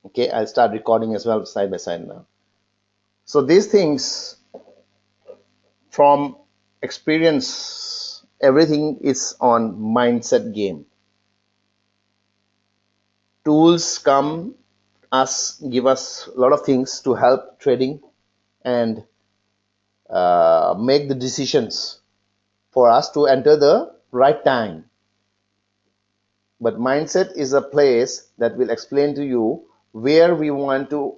Okay, I'll start recording as well side by side now. So these things from experience, everything is on mindset game. Tools come us give us a lot of things to help trading and make the decisions for us to enter the right time. But mindset is a place that will explain to you where we want to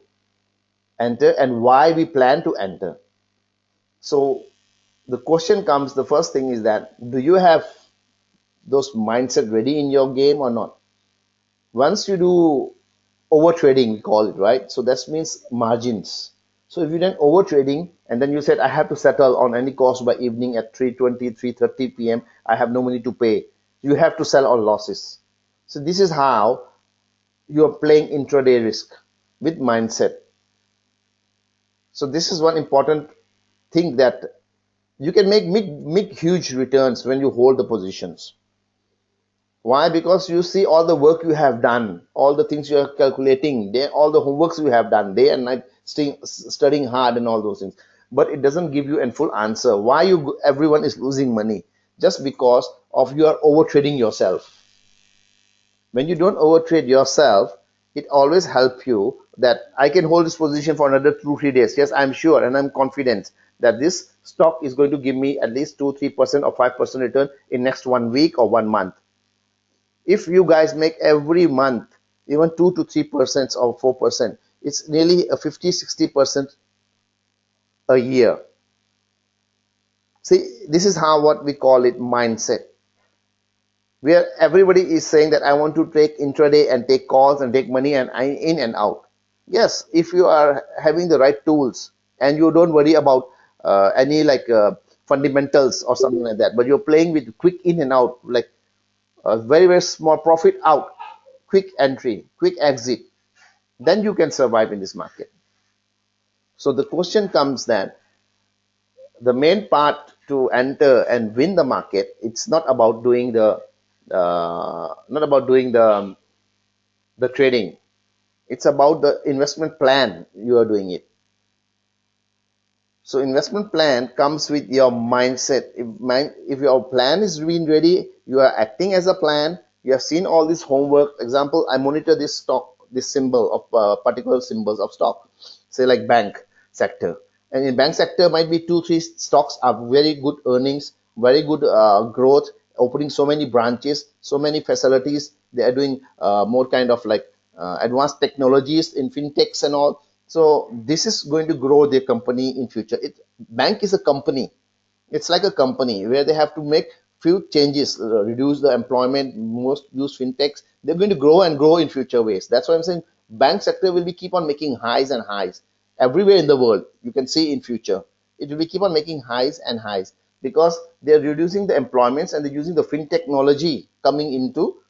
enter and why we plan to enter. So the question comes, the first thing is that do you have those mindset ready in your game or not? Once you do over trading, we call it, right? So that means margins. So if you done over trading and then you said I have to settle on any cost by evening at 3:20, 3:30 p.m., I have no money to pay, you have to sell on losses. So this is how you are playing intraday risk with mindset. So this is one important thing, that you can make huge returns when you hold the positions. Why? Because you see all the work you have done, all the things you are calculating, all the homeworks you have done day and night, studying hard and all those things. But it doesn't give you a full answer why everyone is losing money, just because of you are over trading yourself. When you don't overtrade yourself, it always helps you that I can hold this position for another 2 3 days. Yes, I'm sure and I'm confident that this stock is going to give me at least 2 3% or 5% return in next 1 week or 1 month. If you guys make every month even 2 to 3% or 4%, it's nearly a 50 60% a year. See, this is how what we call it mindset, where everybody is saying that I want to take intraday and take calls and take money and in and out. Yes, if you are having the right tools and you don't worry about any fundamentals or something like that, but you're playing with quick in and out, like a very very small profit out, quick entry, quick exit, then you can survive in this market. So the question comes that the main part to enter and win the market, it's not about doing the trading. It's about the investment plan you are doing it. So investment plan comes with your mindset. If your plan is being ready, you are acting as a plan. You have seen all this homework. Example, I monitor this stock, this symbol of particular symbols of stock, say like bank sector. And in bank sector might be 2 3 stocks are very good earnings, very good growth, opening so many branches, so many facilities. They are doing more kind of advanced technologies in fintechs and all. So this is going to grow their company in future. Bank is a company. It's like a company where they have to make few changes, reduce the employment, most use fintechs. They're going to grow and grow in future ways. That's why I'm saying bank sector will be keep on making highs and highs everywhere in the world. You can see in future it will be keep on making highs and highs because they're reducing the employments and they're using the fintech technology coming into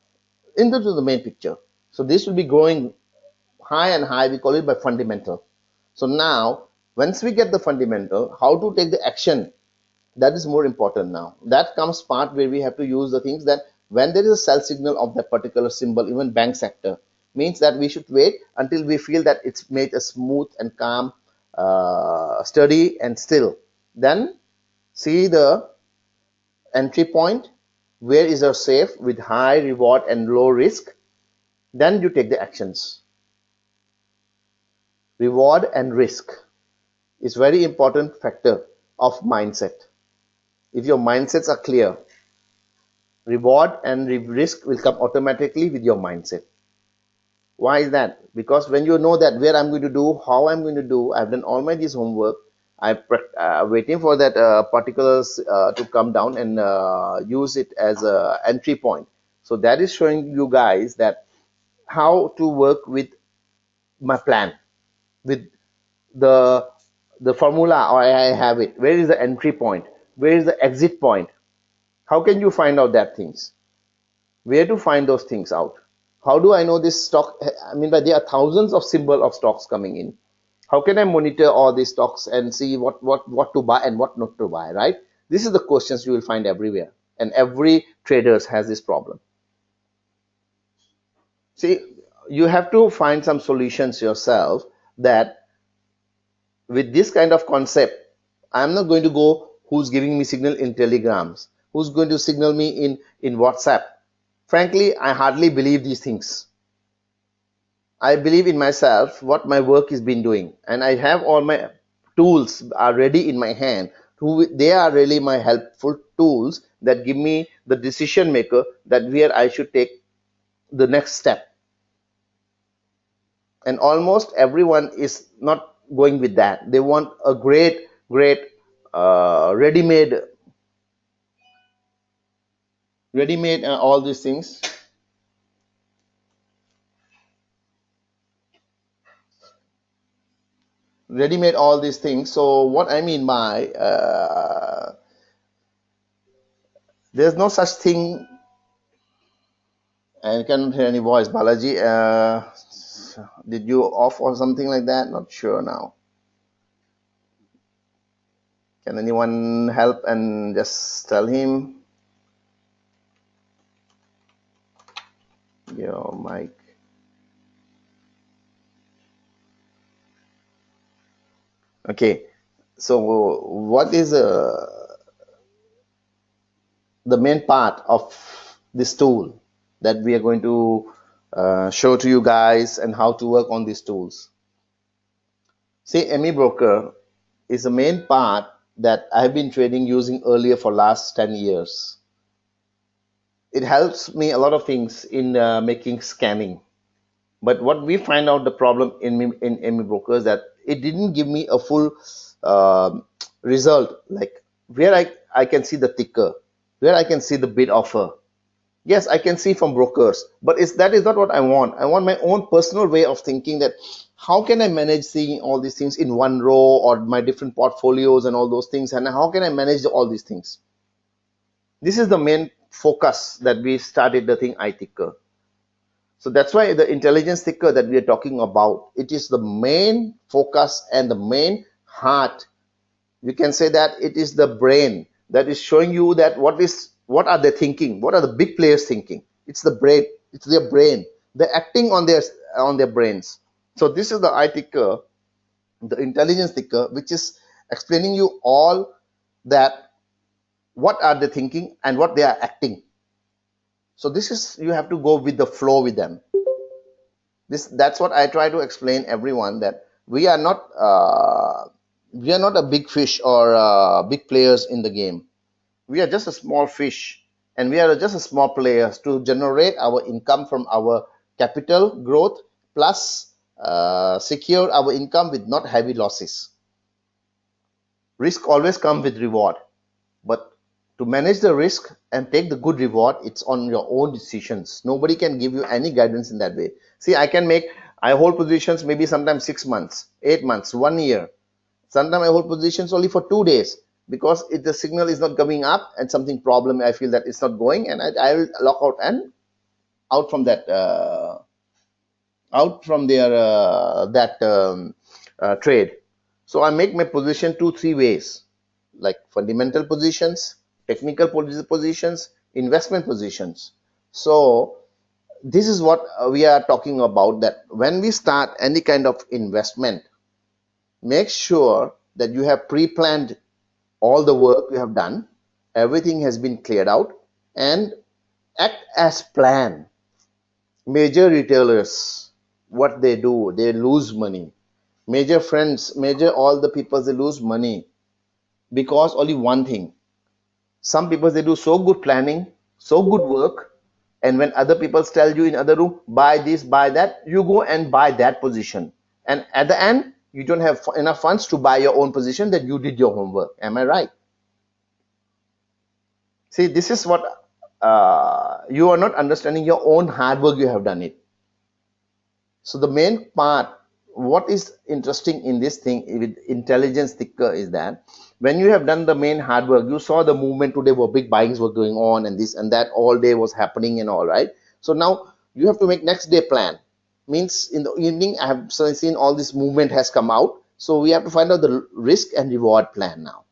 the main picture. So this will be growing high and high. We call it by fundamental. So now once we get the fundamental, how to take the action, that is more important. Now that comes part where we have to use the things that when there is a sell signal of that particular symbol, even bank sector, means that we should wait until we feel that it's made a smooth and calm, steady and still, then see the entry point, where is our safe with high reward and low risk, then you take the actions. Reward and risk is very important factor of mindset. If your mindsets are clear, reward and risk will come automatically with your mindset. Why is that? Because when you know that where I'm going to do, how I'm going to do, I've done all my this homework, I'm waiting for that particulars to come down and use it as a entry point. So that is showing you guys that how to work with my plan, with the formula, or I have it. Where is the entry point? Where is the exit point? How can you find out that things? Where to find those things out? How do I know this stock? I mean, but there are thousands of symbol of stocks coming in. How can I monitor all these stocks and see what to buy and what not to buy, right? This is the questions you will find everywhere. And every traders has this problem. See, you have to find some solutions yourself, that with this kind of concept, I'm not going to go who's giving me signal in telegrams, who's going to signal me in WhatsApp. Frankly, I hardly believe these things. I believe in myself, what my work is been doing, and I have all my tools are ready in my hand. They are really my helpful tools that give me the decision maker, that where I should take the next step. And almost everyone is not going with that. They want a great ready-made all these things. Ready-made all these things. So what I mean by there's no such thing. I cannot hear any voice. Balaji, did you off or something like that? Not sure now. Can anyone help and just tell him your mic? Okay. So what is the main part of this tool that we are going to show to you guys, and how to work on these tools? See, Amibroker is the main part that I've been trading using earlier for last 10 years. It helps me a lot of things in making scanning. But what we find out the problem in Amibroker is that it didn't give me a full result, like where I can see the ticker, where I can see the bid offer. Yes, I can see from brokers, but that is not what I want. I want my own personal way of thinking, that how can I manage seeing all these things in one row, or my different portfolios and all those things, and how can I manage all these things? This is the main focus that we started the thing iTicker. So that's why the intelligence ticker that we are talking about, it is the main focus and the main heart. You can say that it is the brain that is showing you that what are they thinking, what are the big players thinking. It's the brain, it's their brain, they're acting on their brains. So this is the iTicker, the intelligence ticker, which is explaining you all that what are they thinking and what they are acting. So this is, you have to go with the flow with them. That's what I try to explain everyone, that we are not a big fish or big players in the game. We are just a small fish, and we are just a small players to generate our income from our capital growth, plus secure our income with not heavy losses. Risk always comes with reward, but to manage the risk and take the good reward, it's on your own decisions. Nobody can give you any guidance in that way. See, I hold positions maybe sometimes 6 months, 8 months, 1 year. Sometimes I hold positions only for 2 days, because if the signal is not coming up and something problem, I feel that it's not going, and I will lock out and out from that trade. So I make my position 2-3 ways, like fundamental positions, technical positions, investment positions. So this is what we are talking about, that when we start any kind of investment, make sure that you have pre-planned all the work you have done, everything has been cleared out, and act as planned. Major retailers, what they do, they lose money. Major friends, major all the people, they lose money because only one thing. Some people, they do so good planning, so good work, and when other people tell you in other room, buy this, buy that, you go and buy that position, and at the end you don't have enough funds to buy your own position that you did your homework. Am I right? See, this is what you are not understanding your own hard work, you have done it. So the main part, what is interesting in this thing with intelligence ticker, is that when you have done the main hard work, you saw the movement today, were big buyings were going on, and this and that all day was happening and all, right? So now you have to make next day plan. Means in the evening, I have seen all this movement has come out, so we have to find out the risk and reward plan now.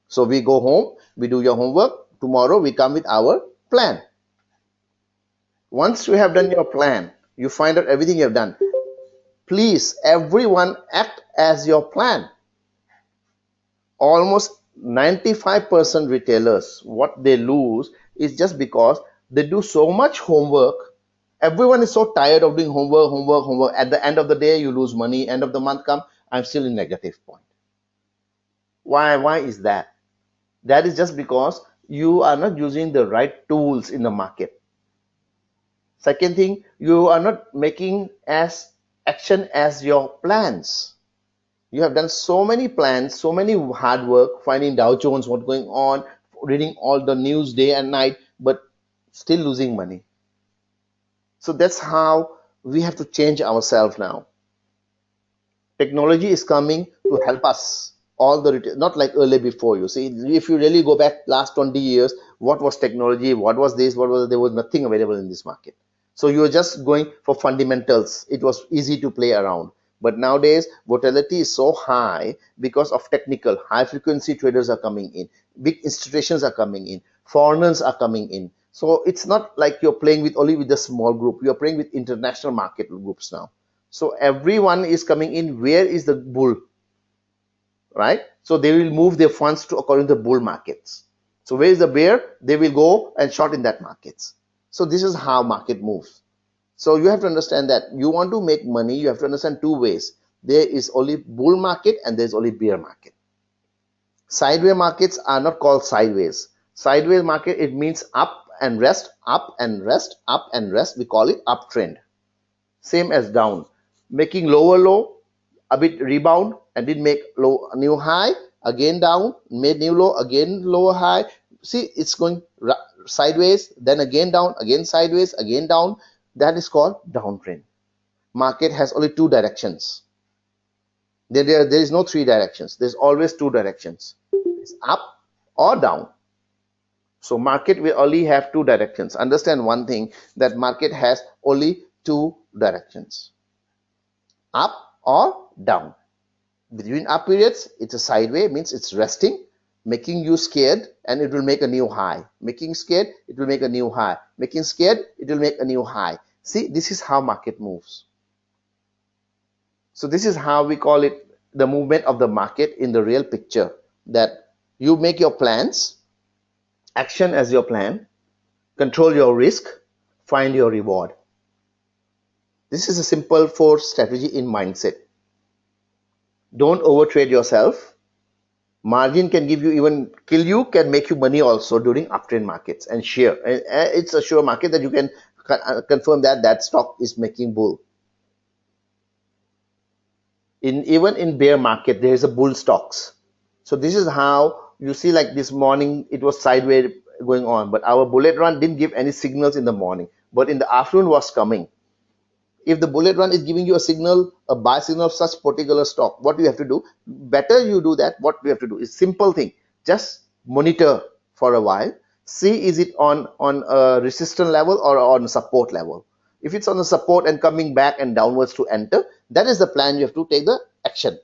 So we go home, we do your homework, tomorrow we come with our plan. Once you have done your plan, You find out everything you have done. Please, everyone act as your plan. Almost 95% retailers, what they lose is just because they do so much homework. Everyone is so tired of doing homework. At the end of the day, you lose money. End of the month come, I'm still in negative point. Why is that? That is just because you are not using the right tools in the market. Second thing, you are not making as action as your plans. You have done so many plans, so many hard work, finding Dow Jones, what's going on, reading all the news day and night, but still losing money. So that's how we have to change ourselves now. Technology is coming to help us. All the not like earlier before. You see, if you really go back last 20 years, what was technology? What was this? What was there was nothing available in this market. So you were just going for fundamentals. It was easy to play around. But nowadays, volatility is so high because of technical, high frequency traders are coming in, big institutions are coming in, foreigners are coming in. So it's not like you're playing with only with a small group. You're playing with international market groups now. So everyone is coming in. Where is the bull? Right? So they will move their funds to according to the bull markets. So where is the bear? They will go and short in that markets. So this is how market moves. So you have to understand that you want to make money, you have to understand two ways. There is only bull market and there's only bear market. Sideways markets are not called sideways. Sideways market, it means up and rest, up and rest, up and rest. We call it uptrend. Same as down. Making lower low, a bit rebound and did make low new high, again down, made new low, again lower high. See, it's going sideways, then again down, again sideways, again down. That is called downtrend. Market has only two directions. There is no three directions. There's always two directions. It's up or down. So market will only have two directions. Understand one thing, that market has only two directions. Up or down. Between up periods, it's a sideways, means it's resting, making you scared, and it will make a new high. Making scared, it will make a new high. Making scared, it will make a new high. See, this is how market moves. So this is how we call it the movement of the market in the real picture, that you make your plans, action as your plan, control your risk, find your reward. This is a simple 4 strategy in mindset. Don't overtrade yourself. Margin can give you, even kill you, can make you money also during uptrend markets and share. It's a sure market that you can confirm that that stock is making bull. Even in bear market, there is a bull stocks. So this is how you see, like this morning, it was sideways going on, but our Bulletrun didn't give any signals in the morning, but in the afternoon was coming. If the Bulletrun is giving you a signal, a buy signal of such particular stock, what you have to do? Better you do that. What we have to do is simple thing. Just monitor for a while. See, is it on a resistance level or on support level? If it's on the support and coming back and downwards to enter, that is the plan. You have to take the action.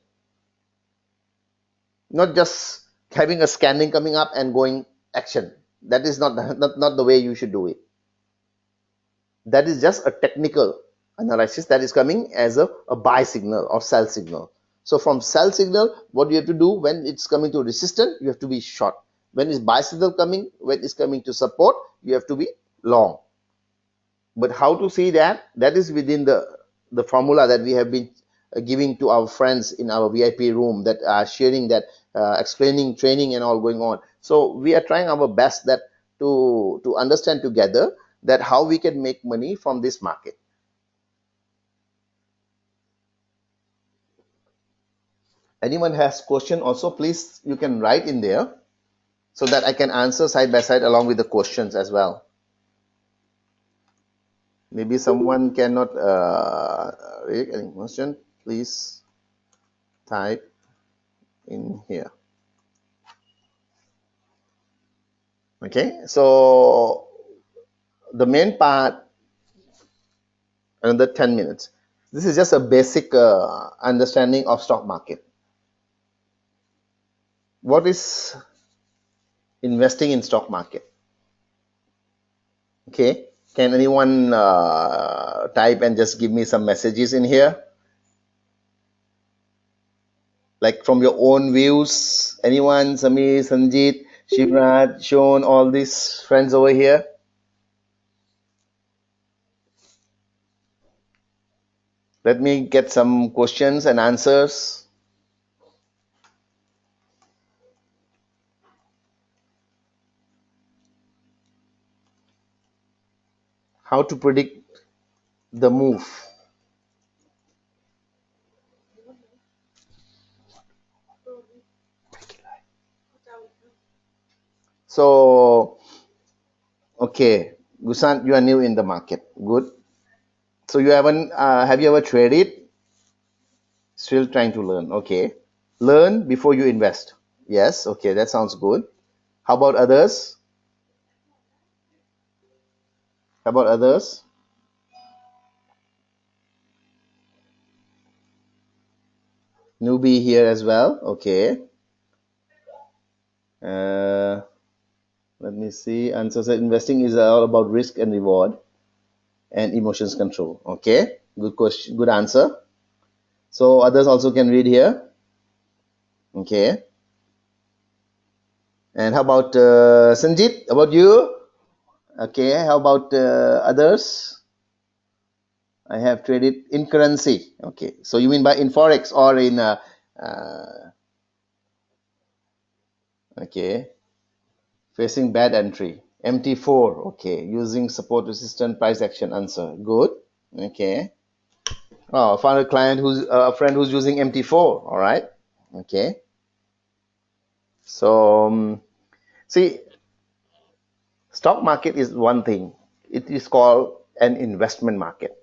Not just having a scanning coming up and going action. That is not the way you should do it. That is just a technical analysis that is coming as a buy signal or sell signal. So from sell signal, what you have to do, when it's coming to resistance, you have to be short. When it's buy signal coming, when it's coming to support, you have to be long. But how to see that? That is within the formula that we have been giving to our friends in our VIP room, that are sharing that, explaining, training and all going on. So we are trying our best that to understand together that how we can make money from this market. Anyone has question also, please, you can write in there so that I can answer side by side along with the questions as well. Maybe someone cannot read any question, please type in here. Okay, so the main part, another 10 minutes. This is just a basic understanding of stock market. What is investing in stock market? Okay, Can anyone type and just give me some messages in here? Like from your own views. Anyone? Samir, Sanjit, Shivraj, Sean, all these friends over here. Let me get some questions and answers. How to predict the move. So, okay, Gusant, you are new in the market. Good. So you haven't, have you ever traded? Still trying to learn. Okay. Learn before you invest. Yes. Okay. That sounds good. How about others? How about others? Newbie here as well. Okay. Uh, let me see. Answer said investing is all about risk and reward and emotions control. Okay. Good question. Good answer. So others also can read here. Okay. And how about Sanjit? How about you? Okay. How about others? I have traded in currency. Okay. So you mean by in forex or in okay. Facing bad entry. MT4. Okay. Using support resistant price action answer. Good. Okay. Oh, I found a client who's a friend who's using MT4. All right. Okay. So see, stock market is one thing. It is called an investment market.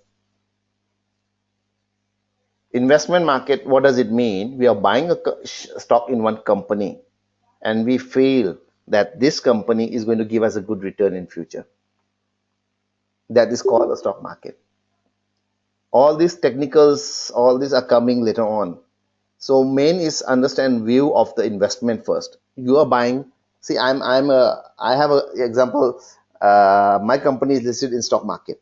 Investment market, what does it mean? We are buying a stock in one company and we feel that this company is going to give us a good return in future. That is called the stock market. All these technicals, all these are coming later on. So main is understand view of the investment first. You are buying. See, I have a example. My company is listed in stock market.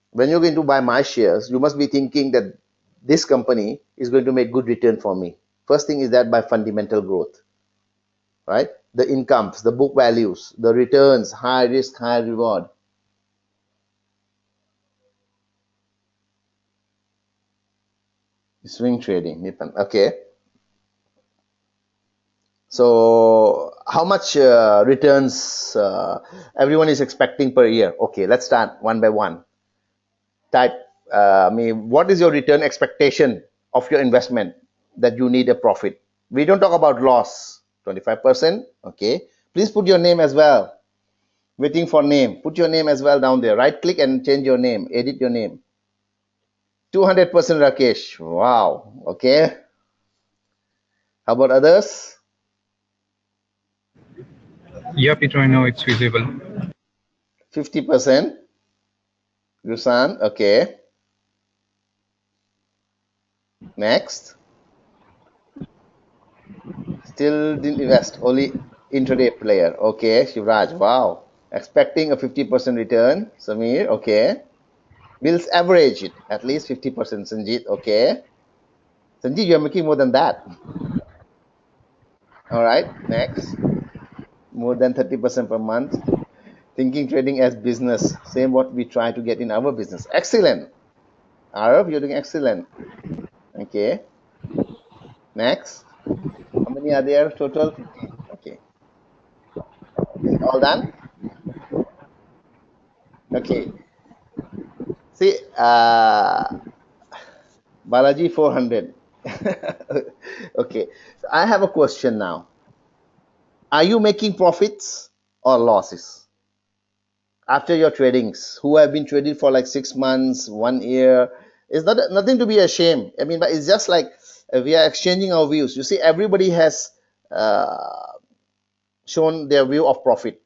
When you're going to buy my shares, you must be thinking that this company is going to make good return for me. First thing is that by fundamental growth, right? The incomes, the book values, the returns, high risk, high reward. Swing trading, okay. So how much returns everyone is expecting per year? Okay, let's start one by one. Type what is your return expectation of your investment that you need a profit? We don't talk about loss. 25%. Okay. Please put your name as well. Waiting for name. Put your name as well down there. Right click and change your name. Edit your name. 200% Rakesh. Wow. Okay. How about others? Yeah, Peter, I know it's visible. 50%. Gusan. Okay. Next. Still didn't invest. Only intraday player. Okay. Shivraj. Wow. Expecting a 50% return. Samir. Okay. We'll average it. At least 50%. Sanjit. Okay. Sanjit, you're making more than that. All right. Next. More than 30% per month. Thinking trading as business. Same what we try to get in our business. Excellent. Arav, you're doing excellent. Okay. Next. How many are there total? 15. Okay. Okay. All done? Okay. See, Balaji 400. Okay. So I have a question now. Are you making profits or losses after your tradings? Who have been trading for like 6 months, 1 year? It's not nothing to be ashamed. I mean, but it's just like we are exchanging our views. You see, everybody has shown their view of profit.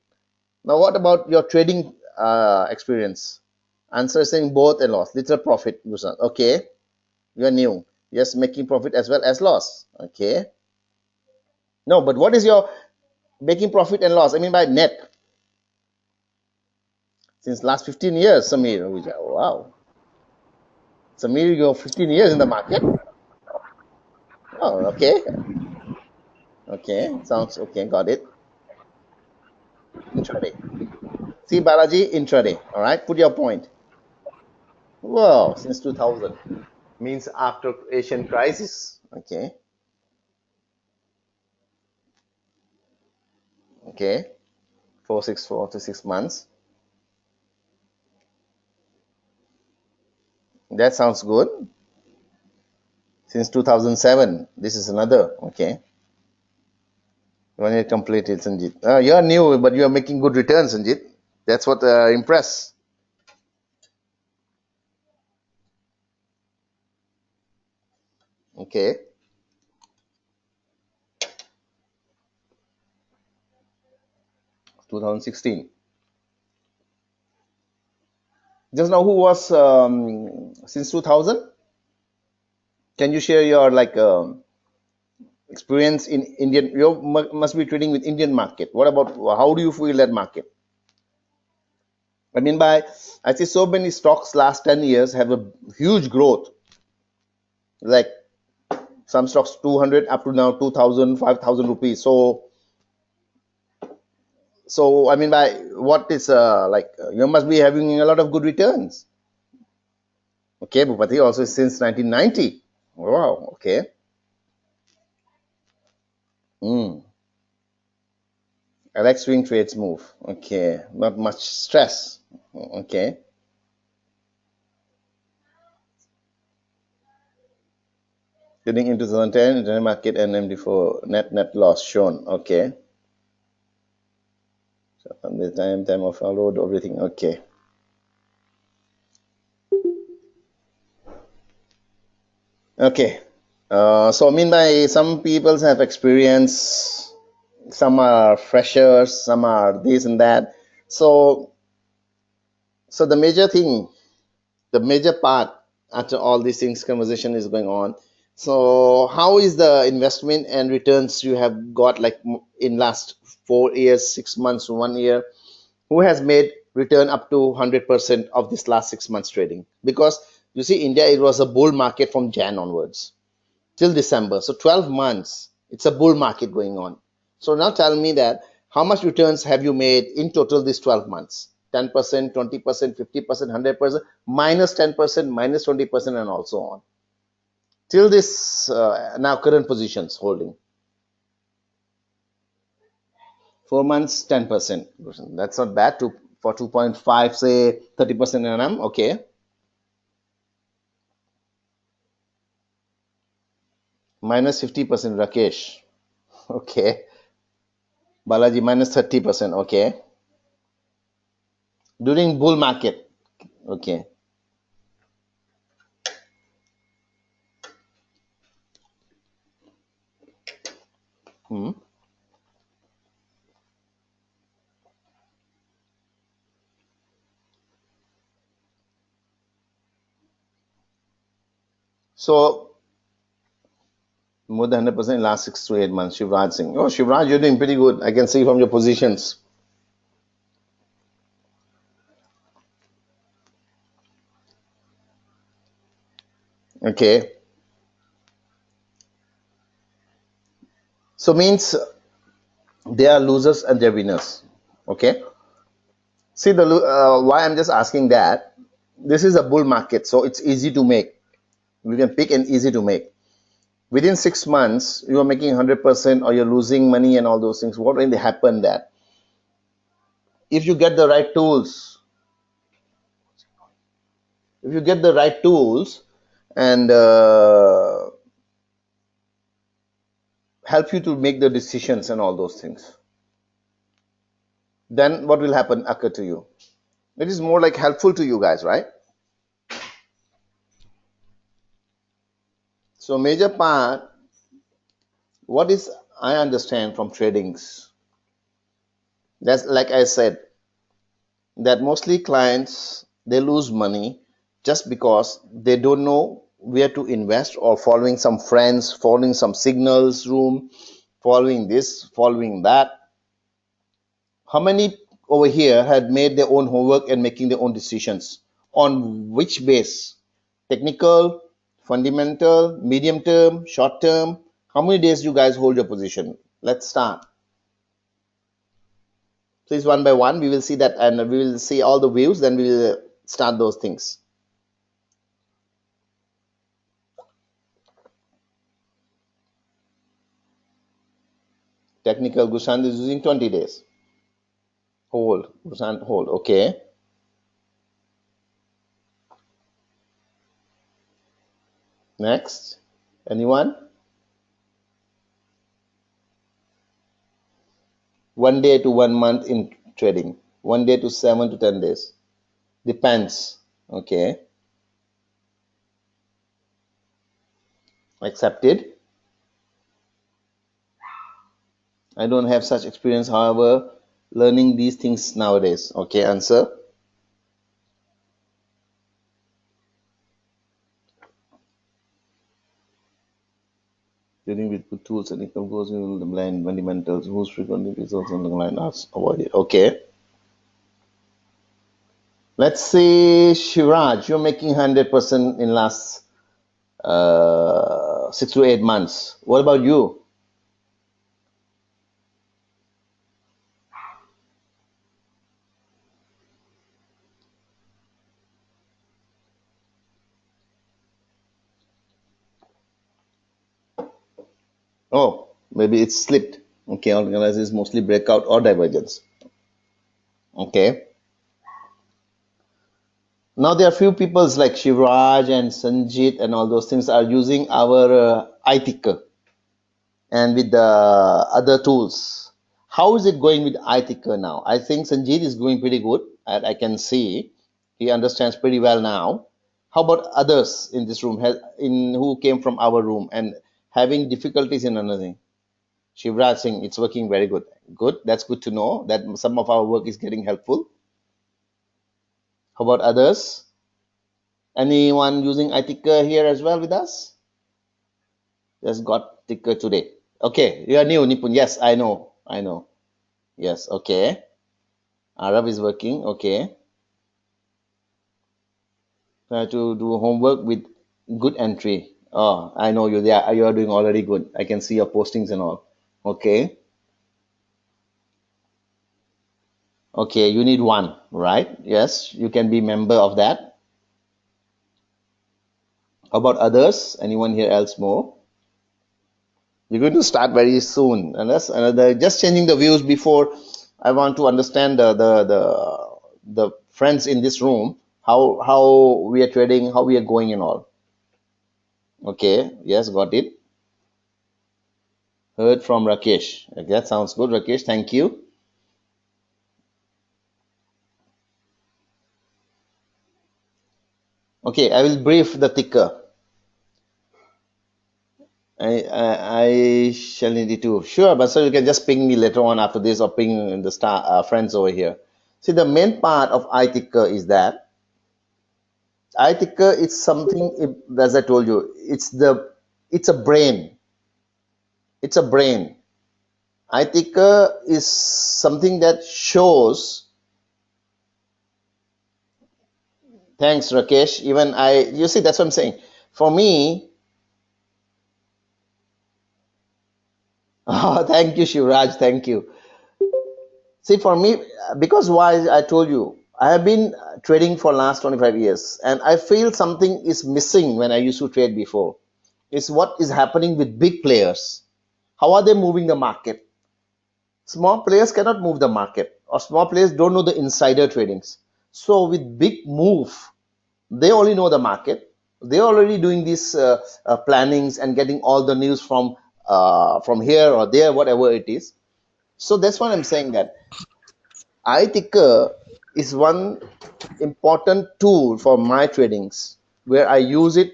Now, what about your trading experience? Answer is saying both and loss. Little profit, Gusan. Okay, you are new. Yes, making profit as well as loss. Okay. No, but what is your making profit and loss? I mean by net. Since last 15 years, Samir. Wow. Samir, you're 15 years in the market? Oh, okay. Okay. Sounds okay. Got it. Intraday. See, Balaji, intraday. All right. Put your point. Wow. Since 2000. Means after Asian crisis. Okay. Okay. 464 to 6 months. That sounds good. Since 2007. This is another. Okay. When it completed, Sanjit. You're new, but you're making good returns, Sanjit. That's what impress. Okay. 2016. Just now, who was since 2000? Can you share your like experience in Indian? You must be trading with Indian market. What about how do you feel that market? I mean, by I see so many stocks last 10 years have a huge growth. Like some stocks 200 up to now 2,000, 5,000 rupees. So I mean, by what is like you must be having a lot of good returns. Okay, Bhupati also since 1990. Wow. Okay. Hmm. I like swing trades move. Okay, not much stress. Okay, getting into 2010, internet market and MD4 net loss shown. Okay, so from the time of followed everything. Okay, okay. So I mean by some people have experience, some are freshers, some are this and that. So the major thing, the major part after all these things conversation is going on, so how is the investment and returns you have got like in last 4 years, 6 months, 1 year, who has made return up to 100% of this last 6 months trading? Because you see India, it was a bull market from Jan onwards till December. So 12 months, it's a bull market going on. So now tell me that how much returns have you made in total these 12 months? 10%, 20%, 50%, 100%, minus 10%, minus 20%, and also on. Till this now current positions holding. 4 months, 10%. That's not bad. For 2.5, say 30% annum. Okay. Minus 50%, Rakesh. Okay. Balaji, minus 30%. Okay. During bull market. Okay. Hmm. So more than 100% in last 6 to 8 months. Shivraj Singh. Oh, Shivraj, you're doing pretty good. I can see from your positions. Okay. So means they are losers and they're winners. Okay. See why I'm just asking that. This is a bull market, so it's easy to make. We can pick and easy to make. Within 6 months, you are making 100% or you're losing money and all those things. What really happened that if you get the right tools, if you get the right tools and help you to make the decisions and all those things, then what will happen occur to you? It is more like helpful to you guys, right? So major part, what is I understand from tradings, that's like I said, that mostly clients they lose money just because they don't know where to invest or following some friends, following some signals room, following this, following that. How many over here had made their own homework and making their own decisions. On which base? Technical, fundamental, medium term, short term? How many days you guys hold your position? Let's start. Please, one by one, we will see that and we will see all the views, then we will start those things. Technical, Gushant is using 20 days. Hold, Gushant, hold. Okay. Next. Anyone? 1 day to 1 month in trading. 1 day to 7 to 10 days. Depends. Okay. Accepted. I don't have such experience, however, learning these things nowadays. Okay, answer. Dealing with good tools and income goes in the blind fundamentals, whose frequently results on the line are avoided. Okay. Let's say Shiraj, you're making 100% in last 6 to 8 months. What about you? Oh, maybe it's slipped. Okay, organizes mostly breakout or divergence. Okay. Now there are few peoples like Shivraj and Sanjit and all those things are using our iTicker and with the other tools. How is it going with iTicker now? I think Sanjit is going pretty good. I can see he understands pretty well now. How about others in this room, in who came from our room and having difficulties in understanding? Shivraj Singh, it's working very good. Good. That's good to know that some of our work is getting helpful. How about others? Anyone using iTicker here as well with us? Just got ticker today. Okay, you are new, Nipun. Yes, I know. I know. Yes, okay. Arab is working. Okay. Try to do homework with good entry. Oh, I know you. Yeah, you are doing already good. I can see your postings and all. Okay. Okay, you need one, right? Yes, you can be member of that. How about others? Anyone here else more? We're going to start very soon. And that's another just changing the views before I want to understand the friends in this room, how we are trading, how we are going and all. Okay, yes, got it. Heard from Rakesh. Okay, that sounds good, Rakesh. Thank you. Okay, I will brief the ticker. I shall need it too. Sure, but so you can just ping me later on after this or ping the star friends over here. See, the main part of iTicker is that iTicker is something, as I told you, it's a brain. It's a brain. iTicker is something that shows. Thanks, Rakesh. Even you see, that's what I'm saying. For me, oh, thank you, Shivraj. Thank you. See, for me, because why I told you, I have been trading for last 25 years, and I feel something is missing when I used to trade before. It's what is happening with big players. How are they moving the market? Small players cannot move the market, or small players don't know the insider tradings. So with big move, they only know the market. They're already doing these plannings and getting all the news from here or there, whatever it is. So that's why I'm saying that iTicker is one important tool for my tradings where I use it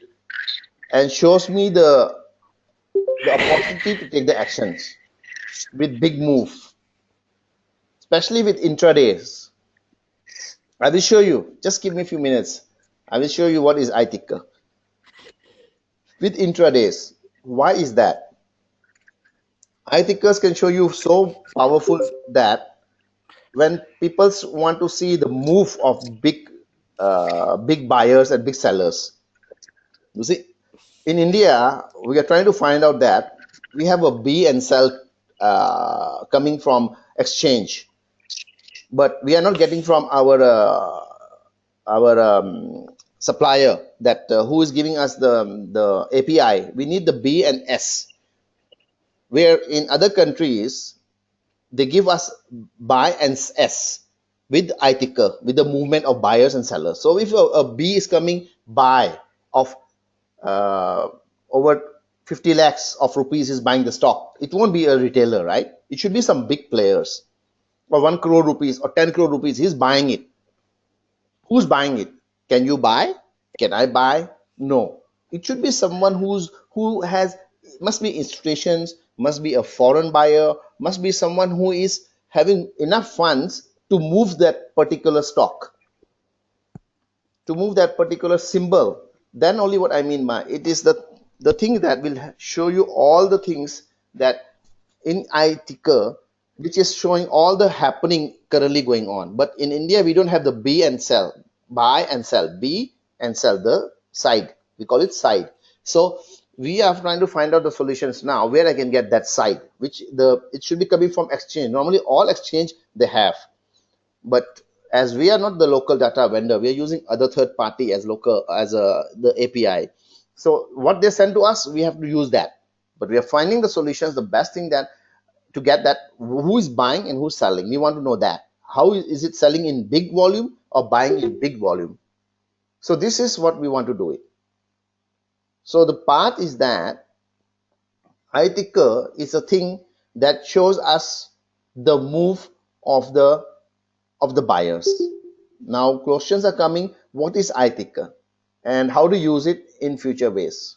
and shows me the opportunity to take the actions with big move, especially with intradays. I will show you. Just give me a few minutes. I will show you what is iTicker. With intradays, why is that? iTickers can show you so powerful that when people want to see the move of big buyers and big sellers. You see, in India, we are trying to find out that we have a buy and sell coming from exchange, but we are not getting from our supplier that who is giving us the API. We need the B and S. Where in other countries they give us buy and S with I-ticker, with the movement of buyers and sellers. So if a B is coming buy of uh, over 50 lakhs of rupees is buying the stock, it won't be a retailer, right? It should be some big players, or 1 crore rupees or 10 crore rupees, he's buying it. Who's buying it? Can you buy? Can I buy? No. It should be someone who has, must be institutions, must be a foreign buyer, must be someone who is having enough funds to move that particular stock, to move that particular symbol. Then only what I mean by it is the thing that will show you all the things that in iTicker, which is showing all the happening currently going on. But in India, we don't have the B and sell, buy and sell, B and sell, the side. We call it side. So we are trying to find out the solutions now where I can get that side, which it should be coming from exchange. Normally, all exchange they have, but as we are not the local data vendor, we are using other third party as local as the API. So what they send to us, we have to use that. But we are finding the solutions. The best thing that to get that who is buying and who's selling. We want to know that. How is it selling in big volume or buying in big volume? So this is what we want to do it. So the path is that iTicker is a thing that shows us the move of the buyers. Now questions are coming, what is iTicker and how to use it in future ways?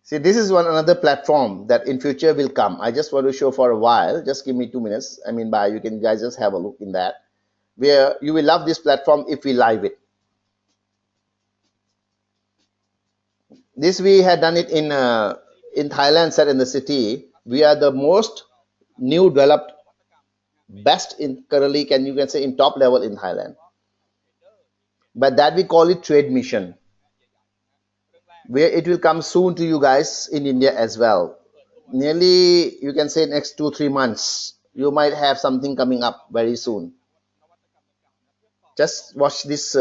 See, this is one another platform that in future will come. I just want to show for a while. Just give me 2 minutes. I mean, by you can guys just have a look in that. Where you will love this platform if we live it. This we had done it in Thailand, set in the city. We are the most new developed, best in currently can you can say in top level in Thailand. But that we call it trade mission, where it will come soon to you guys in India as well. Nearly, you can say next 2 3 months, you might have something coming up very soon. Just watch this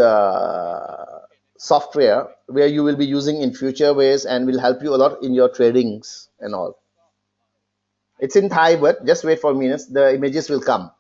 software where you will be using in future ways and will help you a lot in your tradings and all. It's in Thai, but just wait for minutes. The images will come.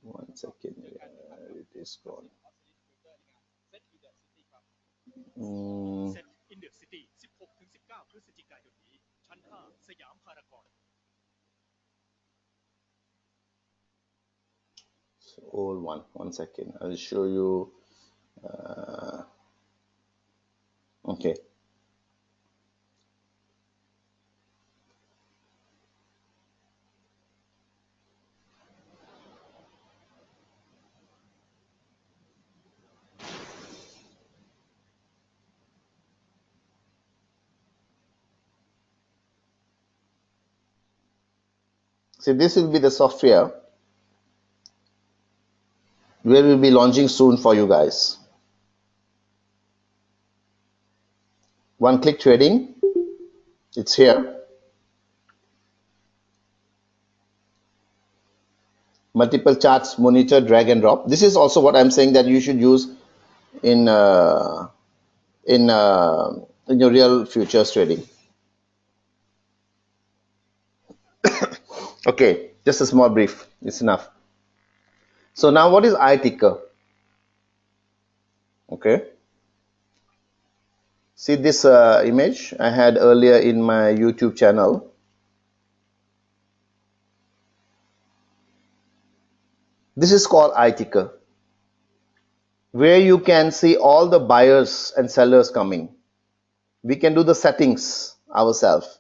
One second, it is gone. Mm, old one. One second, I'll show you. Okay, so this will be the software where we'll be launching soon for you guys. One click trading, it's here. Multiple charts, monitor, drag and drop. This is also what I'm saying that you should use in uh, in your real futures trading. Okay, just a small brief. It's enough. So now what is iTicker? Okay. See this image I had earlier in my YouTube channel. This is called iTicker, where you can see all the buyers and sellers coming. We can do the settings ourselves.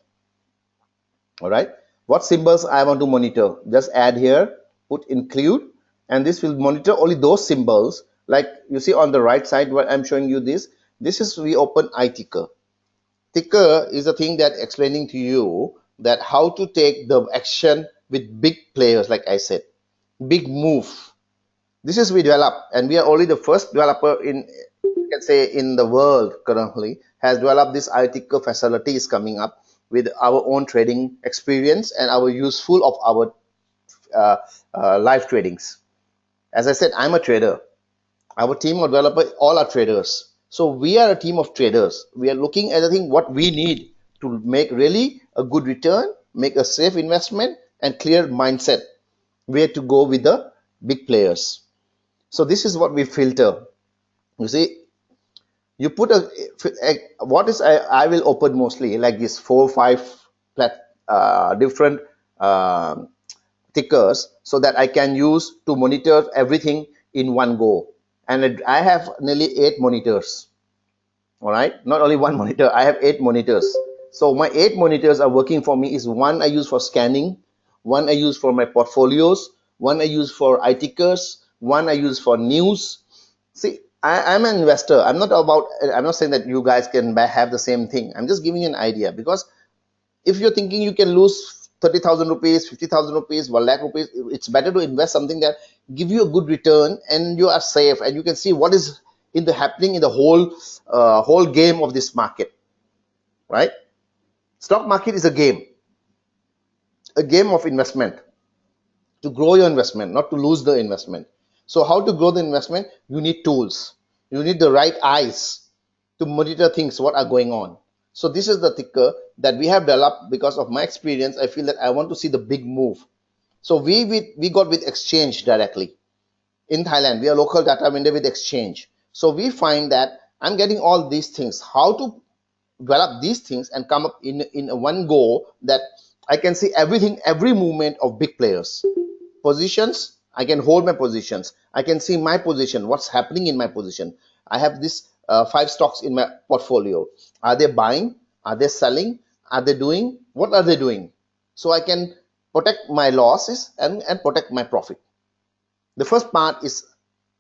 All right. What symbols I want to monitor? Just add here, put include, and this will monitor only those symbols. Like you see on the right side where I'm showing you this. This is we open iTicker. Ticker is a thing that explaining to you that how to take the action with big players, like I said, big move. This is we develop, and we are only the first developer in, you can say, in the world currently has developed this iTicker facilities coming up with our own trading experience and our useful of our live tradings. As I said, I'm a trader. Our team of developers all are traders. So we are a team of traders. We are looking at the thing what we need to make really a good return, make a safe investment, and clear mindset where to go with the big players. So this is what we filter. You see, you put what is I will open mostly like this 4 or 5 different uh, tickers so that I can use to monitor everything in one go. And I have nearly 8 monitors. All right, not only one monitor, I have 8 monitors. So my 8 monitors are working for me. Is one I use for scanning, one I use for my portfolios, one I use for iTickers, one I use for news. See, I'm an investor. I'm not saying that you guys can have the same thing. I'm just giving you an idea, because if you're thinking you can lose 30,000 rupees, 50,000 rupees, 1 lakh rupees, it's better to invest something that give you a good return and you are safe and you can see what is in the happening in the whole game of this market, right? Stock market is a game of investment, to grow your investment, not to lose the investment. So how to grow the investment? You need tools. You need the right eyes to monitor things, what are going on. So this is the ticker that we have developed because of my experience. I feel that I want to see the big move. So we got with exchange directly. In Thailand, we are local data vendor with exchange. So we find that I'm getting all these things, how to develop these things and come up in one go that I can see everything, every movement of big players. Positions, I can hold my positions. I can see my position, what's happening in my position. I have this 5 stocks in my portfolio. Are they buying? Are they selling? Are they doing? What are they doing? So I can protect my losses and protect my profit. The first part is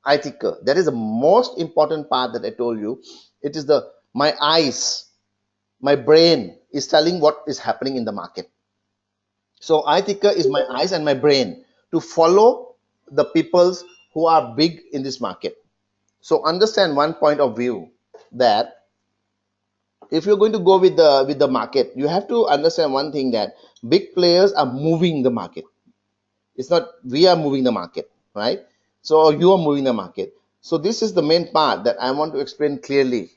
iTicker. That is the most important part that I told you. It is the my eyes, my brain is telling what is happening in the market. So iTicker is my eyes and my brain to follow the peoples who are big in this market. So understand one point of view, that if you're going to go with the market, you have to understand one thing, that big players are moving the market. It's not we are moving the market, right? So you are moving the market. So this is the main part that I want to explain clearly.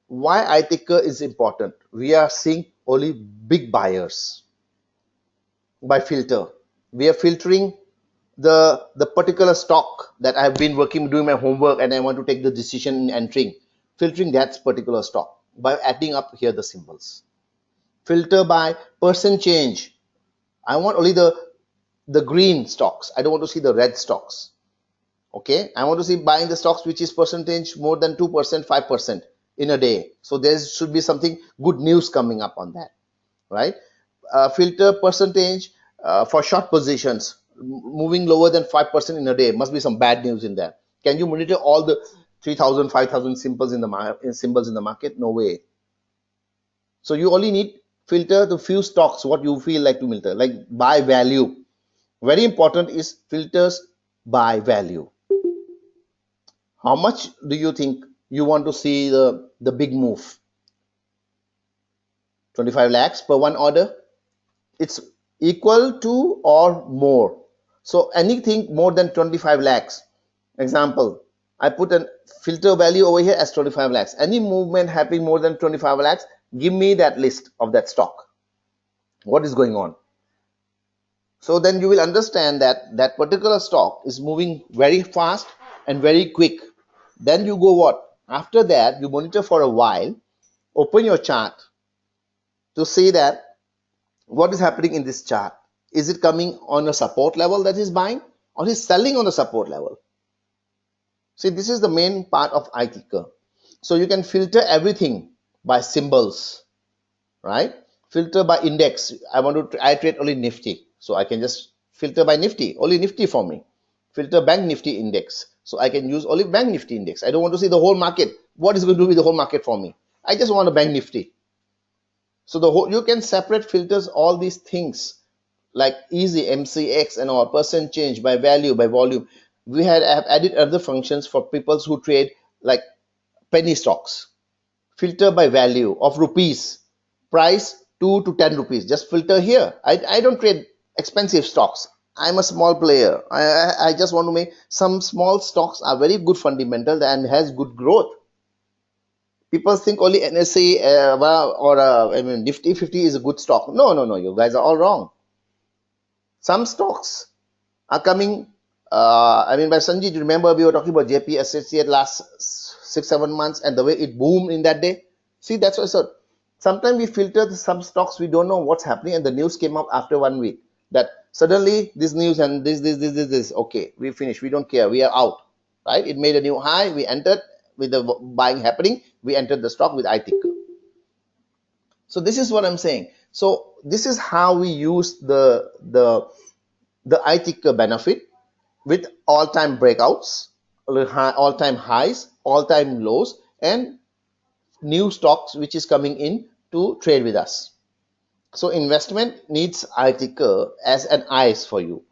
Why iTicker is important. We are seeing only big buyers by filter. We are filtering the particular stock that I have been working, doing my homework, and I want to take the decision in entering, filtering that particular stock by adding up here the symbols. Filter by percent change. I want only the green stocks. I don't want to see the red stocks. Okay, I want to see buying the stocks which is percentage more than 2%, 5% in a day. So there should be something good news coming up on that, right? Filter percentage for short positions, moving lower than 5% in a day, must be some bad news in there. Can you monitor all the 3,000, 5,000 symbols in the market? No way. So you only need filter the few stocks what you feel like to filter, like by value. Very important is filters by value. How much do you think you want to see the big move? 25 lakhs per one order? It's equal to or more. So anything more than 25 lakhs. Example, I put a filter value over here as 25 lakhs. Any movement happening more than 25 lakhs, give me that list of that stock. What is going on? So then you will understand that that particular stock is moving very fast and very quick. Then you go what? After that, you monitor for a while. open your chart to see that what is happening in this chart. Is it coming on a support level that is buying, or is selling on the support level? See, this is the main part of iTicker. So you can filter everything by symbols, right? Filter by index. I trade only Nifty, so I can just filter by Nifty, only Nifty for me. Filter Bank Nifty index, so I can use only Bank Nifty index. I don't want to see the whole market. What is going to do with the whole market for me? I just want a Bank Nifty. So you can separate filters all these things like easy MCX and all, percent change by value, by volume. We have added other functions for people who trade like penny stocks. Filter by value of rupees, price 2 to 10 rupees. Just filter here. I don't trade expensive stocks. I'm a small player. I just want to make some small stocks are very good fundamental and has good growth. People think only NSE Nifty 50 is a good stock. No, no, no. You guys are all wrong. Some stocks are coming. By Sanjit, you remember we were talking about JP Associate last 6-7 months and the way it boomed in that day. See, that's what I said. Sometimes we filter some stocks, we don't know what's happening, and the news came up after 1 week that suddenly this news and this. Okay, we finished. We don't care. We are out. Right? It made a new high. We entered with the buying happening. We entered the stock with iTicker. So this is what I'm saying. So this is how we use the iTicker benefit with all-time breakouts, all-time highs, all-time lows, and new stocks which is coming in to trade with us. So investment needs iTicker as an eyes for you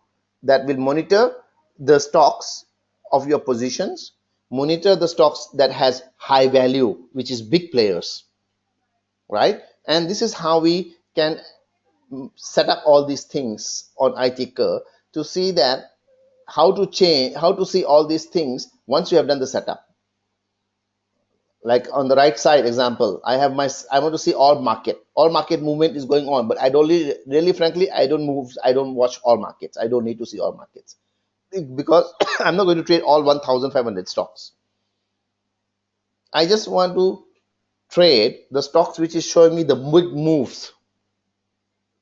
that will monitor the stocks of your positions, monitor the stocks that has high value, which is big players, right? And this is how we can set up all these things on iTicker to see that how to see all these things once you have done the setup. Like on the right side example, I want to see all market movement is going on, but I don't really frankly I don't watch all markets. I don't need to see all markets because I'm not going to trade all 1500 stocks. I just want to trade the stocks which is showing me the big moves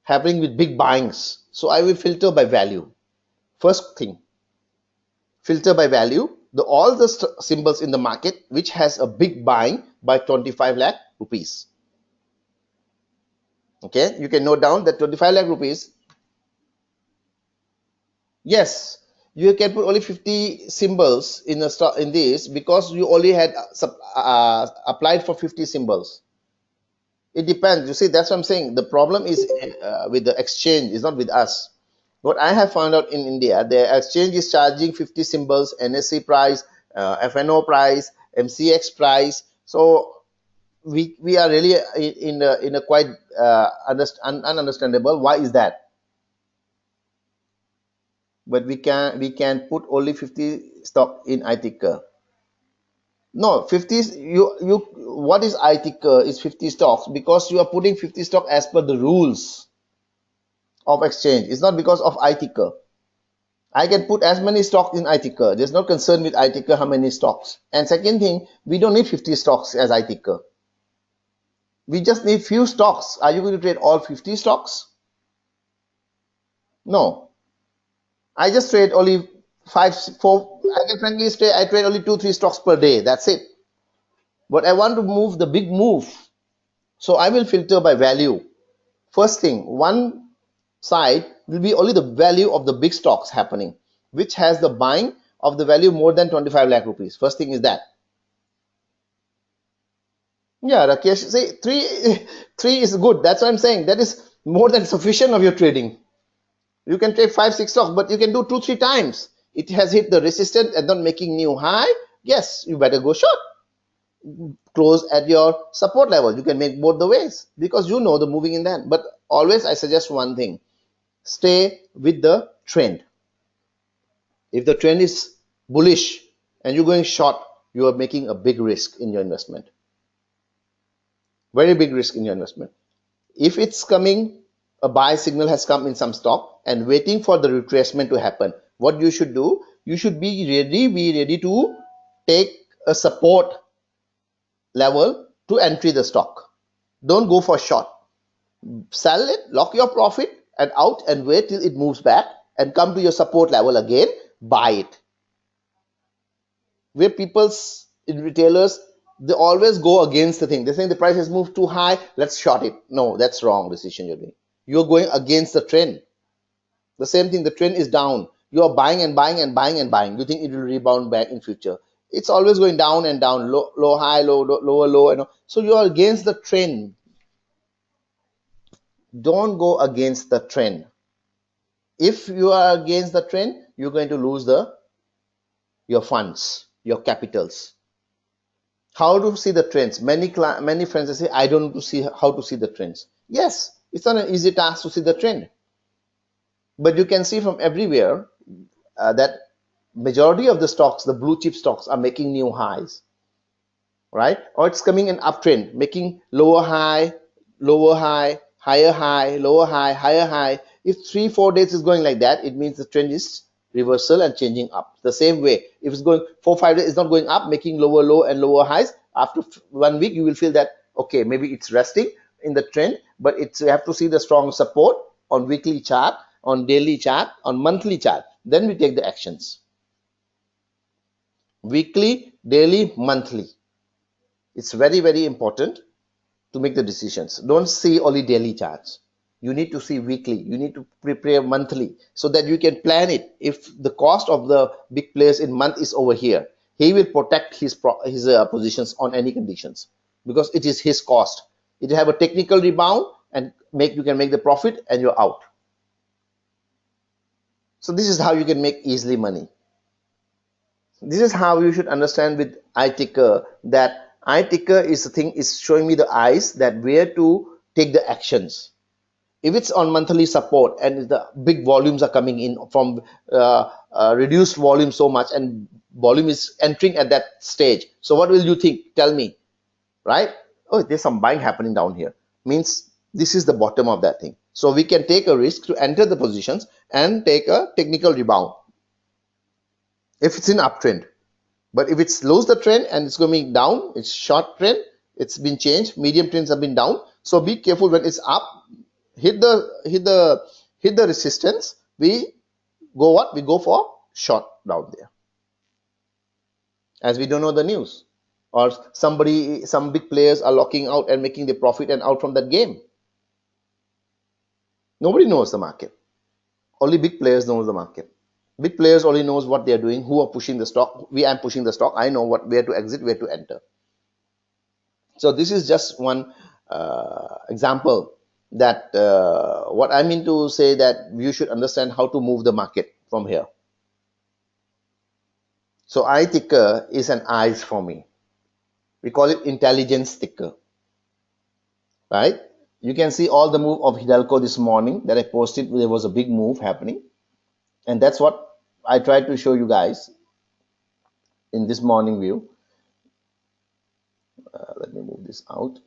happening with big buyings. So I will filter by value. First thing, filter by value, all the symbols in the market which has a big buying by 25 lakh rupees. Okay, you can note down that 25 lakh rupees. Yes, you can put only 50 symbols in this because you only had applied for 50 symbols. It depends. You see, that's what I'm saying. The problem is with the exchange, it's not with us. What I have found out in India, the exchange is charging 50 symbols, NSE price, FNO price, MCX price. So we are really in a quite ununderstandable. Why is that? But we can put only 50 stock in iTicker. No, 50 what is iTicker is 50 stocks because you are putting 50 stock as per the rules of exchange. It's not because of iTicker. I can put as many stocks in iTicker. There's no concern with iTicker how many stocks. And second thing, we don't need 50 stocks as iTicker. We just need few stocks. Are you going to trade all 50 stocks? No. I just trade only 4. I can frankly say I trade only 2-3 stocks per day. That's it. But I want to move the big move. So I will filter by value. First thing, one side will be only the value of the big stocks happening, which has the buying of the value more than 25 lakh rupees. First thing is that. Yeah, Rakesh, say three is good. That's what I'm saying. That is more than sufficient of your trading. You can trade 5-6 stocks, but you can do 2-3 times. It has hit the resistance and not making new high. Yes, you better go short. Close at your support level. You can make both the ways because you know the moving in that. But always I suggest one thing: stay with the trend. If the trend is bullish and you're going short, you are making a big risk in your investment. Very big risk in your investment. If it's coming, a buy signal has come in some stock and waiting for the retracement to happen, what you should do, you should be ready to take a support level to entry the stock. Don't go for short. Sell it, lock your profit and out and wait till it moves back and come to your support level again, buy it. Where people's retailers, they always go against the thing. They think the price has moved too high, let's short it. No, that's wrong decision you're doing. You're going against the trend. The same thing, the trend is down. You are buying and buying and buying and buying. You think it will rebound back in future. It's always going down and down, low, high, lower, low, and so you are against the trend. Don't go against the trend. If you are against the trend, you're going to lose your funds, your capitals. How to see the trends? Many friends say, I don't know to see how to see the trends. Yes, it's not an easy task to see the trend, but you can see from everywhere that majority of the stocks, the blue chip stocks, are making new highs, right? Or it's coming in uptrend, making lower high, higher high, lower high, higher high. If 3-4 days is going like that, it means the trend is reversal and changing up. The same way, if it's going 4-5 days, it's not going up, making lower low and lower highs. After 1 week, you will feel that okay, maybe it's resting in the trend, but you have to see the strong support on weekly chart, on daily chart, on monthly chart. Then we take the actions. Weekly, daily, monthly. It's very, very important to make the decisions. Don't see only daily charts. You need to see weekly. You need to prepare monthly so that you can plan it. If the cost of the big players in month is over here, he will protect his positions on any conditions because it is his cost. It will have a technical rebound and you can make the profit and you're out. So this is how you can make easily money. This is how you should understand with iTicker, that iTicker is the thing, is showing me the eyes that where to take the actions. If it's on monthly support and the big volumes are coming in from reduced volume so much and volume is entering at that stage, so what will you think? Tell me, right? Oh, there's some buying happening down here. Means this is the bottom of that thing. So we can take a risk to enter the positions and take a technical rebound if it's in uptrend. But if it's lose the trend and it's going down, it's short trend, it's been changed, medium trends have been down. So be careful when it's up, hit the resistance, we go what? We go for short down there. As we don't know the news. Or some big players are locking out and making the profit and out from that game. Nobody knows the market. Only big players know the market. Big players only knows what they are doing, who are pushing the stock. I'm pushing the stock. I know where to exit, where to enter. So this is just one example that what I mean to say that you should understand how to move the market from here. So iTicker is an eyes for me. We call it intelligence ticker, right? You can see all the move of Hidalgo this morning that I posted. There was a big move happening, and that's what I tried to show you guys in this morning view. Let me move this out.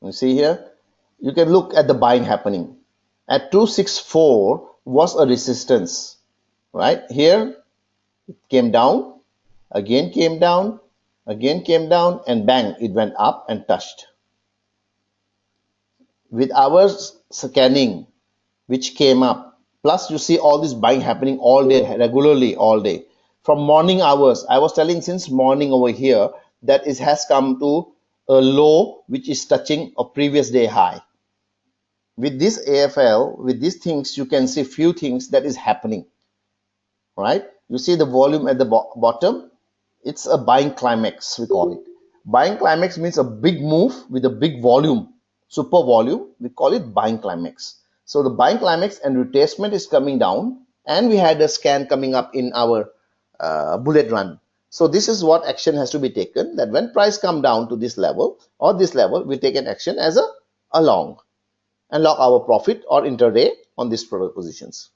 You see here, you can look at the buying happening. At 264 was a resistance, right? Here it came down, again came down, again came down, and bang, it went up and touched. With our scanning, which came up, plus you see all this buying happening all day, regularly all day. From morning hours, I was telling since morning over here that it has come to a low which is touching a previous day high. With this AFL, with these things, you can see few things that is happening, right? You see the volume at the bottom. It's a buying climax, we call it. Buying climax means a big move with a big volume, super volume. We call it buying climax. So the buying climax and retracement is coming down, and we had a scan coming up in our Bulletrun. So this is what action has to be taken, that when price come down to this level or this level, we take an action as a long and lock our profit or intraday on these product positions.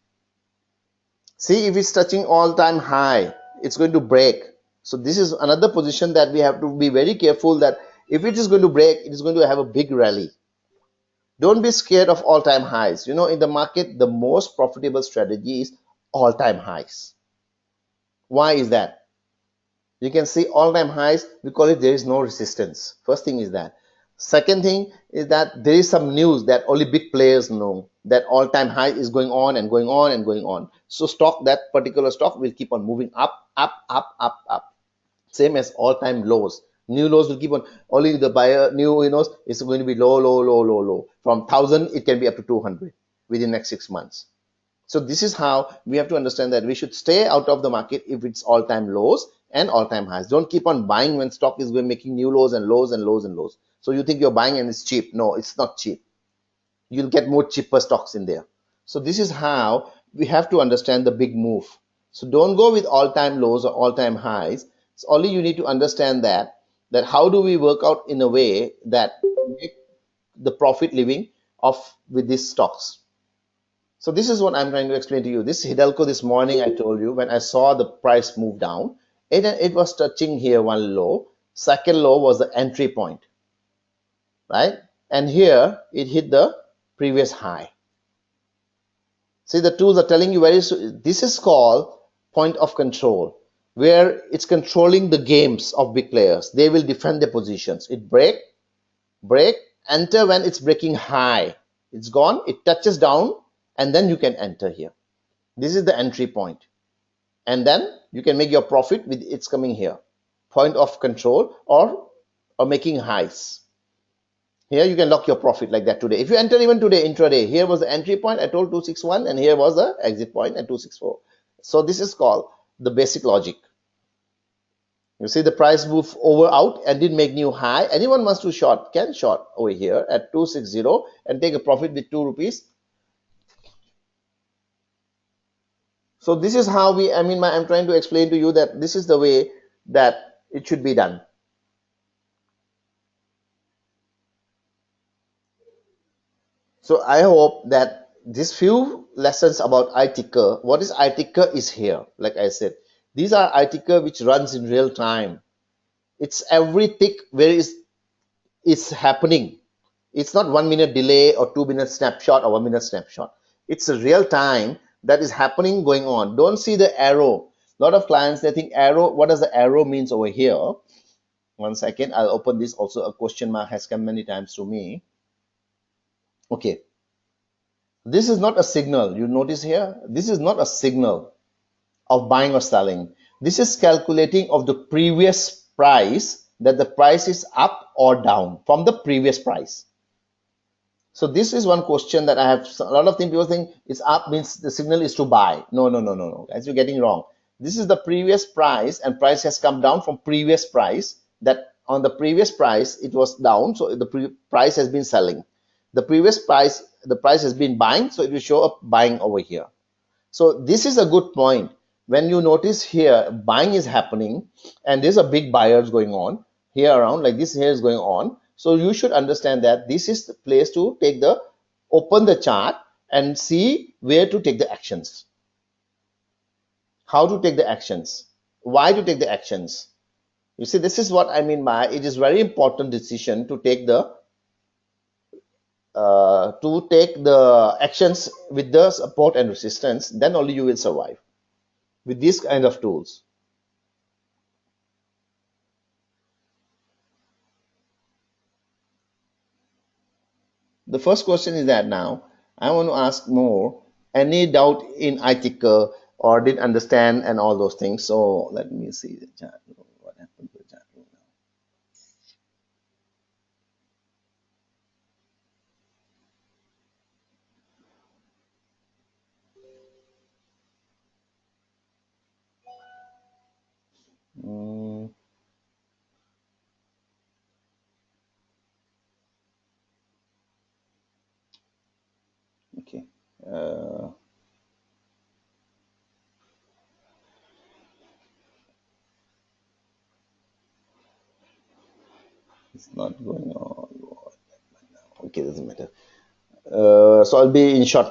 See, if it's touching all-time high, it's going to break. So this is another position that we have to be very careful that if it is going to break, it is going to have a big rally. Don't be scared of all-time highs. You know, in the market, the most profitable strategy is all-time highs. Why is that? You can see all-time highs. We call it there is no resistance. First thing is that. Second thing is that there is some news that only big players know that all-time high is going on and going on and going on. So stock, that particular stock will keep on moving up, up, up, up, up. Same as all-time lows. New lows will keep on. Only the buyer new is going to be low, low, low, low, low. From 1,000, it can be up to 200 within the next 6 months. So this is how we have to understand that we should stay out of the market if it's all-time lows and all-time highs. Don't keep on buying when stock is making new lows and lows and lows and lows. So you think you're buying and it's cheap. No, it's not cheap. You'll get more cheaper stocks in there. So this is how we have to understand the big move. So don't go with all-time lows or all-time highs. It's only you need to understand that how do we work out in a way that make the profit living off with these stocks. So this is what I'm trying to explain to you. This Hidalgo this morning, I told you, when I saw the price move down, it was touching here one low. Second low was the entry point, right? And here it hit the previous high. See, the tools are telling you this is called point of control, where it's controlling the games of big players. They will defend their positions. It break, enter when it's breaking high. It's gone, it touches down, and then you can enter here. This is the entry point. And then you can make your profit with it's coming here. Point of control or making highs. Here you can lock your profit like that today. If you enter even today intraday, here was the entry point, I told 261, and here was the exit point at 264. So this is called the basic logic. You see the price move over out and did make new high. Anyone wants to short can short over here at 260 and take a profit with 2 rupees. So this is how I'm trying to explain to you that this is the way that it should be done. So I hope that these few lessons about iTicker, what is iTicker is here. Like I said, these are iTicker which runs in real time. It's every tick where it's happening. It's not 1 minute delay or 2 minute snapshot or 1 minute snapshot. It's a real time that is happening going on. Don't see the arrow. A lot of clients, they think arrow, what does the arrow means over here? 1 second, I'll open this. Also a question mark has come many times to me. Okay, this is not a signal. You notice here, this is not a signal of buying or selling. This is calculating of the previous price, that the price is up or down from the previous price. So this is one question that I have. A lot of people think it's up means the signal is to buy. No, no, no, no, no. Guys, you're getting wrong. This is the previous price, and price has come down from previous price. That on the previous price it was down, so the price has been selling. The previous price, the price has been buying, so it will show up buying over here. So this is a good point. When you notice here, buying is happening, and there's a big buyers going on here around, like this here is going on. So you should understand that this is the place to open the chart and see where to take the actions. How to take the actions. Why to take the actions. You see, this is what I mean by it is very important decision to take the actions with the support and resistance. Then only you will survive with these kind of tools. The first question is that now I want to ask more. Any doubt in iTicker or didn't understand and all those things? So let me see the chat. What happened to the chat room now? Okay. It's not going on. Okay, doesn't matter. So I'll be in short,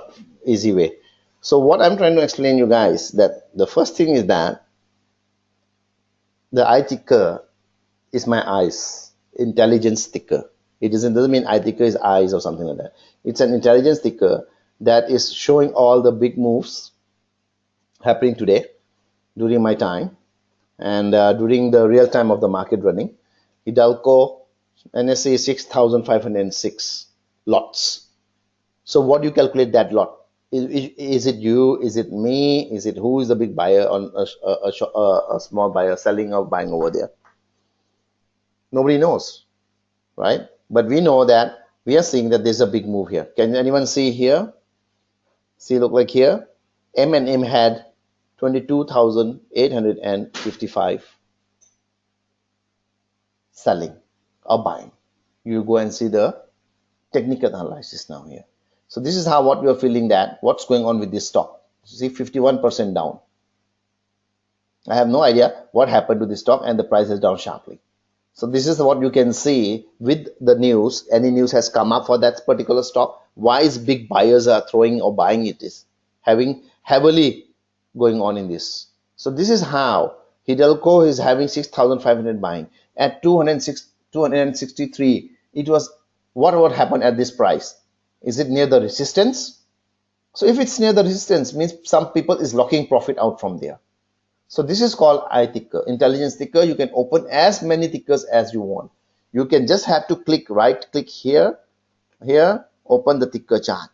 easy way. So what I'm trying to explain you guys that the first thing is that the eye ticker is my eyes, intelligence ticker. It doesn't mean eye ticker is eyes or something like that. It's an intelligence ticker that is showing all the big moves happening today during my time. and during the real time of the market running, Hidalgo NSE 6,506 lots. So what do you calculate that lot? Is it you? Is it me? Is it who is the big buyer on a small buyer selling or buying over there? Nobody knows, right? But we know that we are seeing that there's a big move here. Can anyone see here? See, look like here, M&M had 22,855 selling or buying. You go and see the technical analysis now here. So this is how what you're feeling that what's going on with this stock. See, 51% down. I have no idea what happened to this stock, and the price is down sharply. So this is what you can see with the news. Any news has come up for that particular stock. Why is big buyers are throwing or buying it is having heavily going on in this. So this is how Hidalgo is having 6,500 buying at 263. It was what happened at this price? Is it near the resistance? So if it's near the resistance, means some people is locking profit out from there. So this is called I ticker, intelligence ticker. You can open as many tickers as you want. You can just have to right click here, open the ticker chart,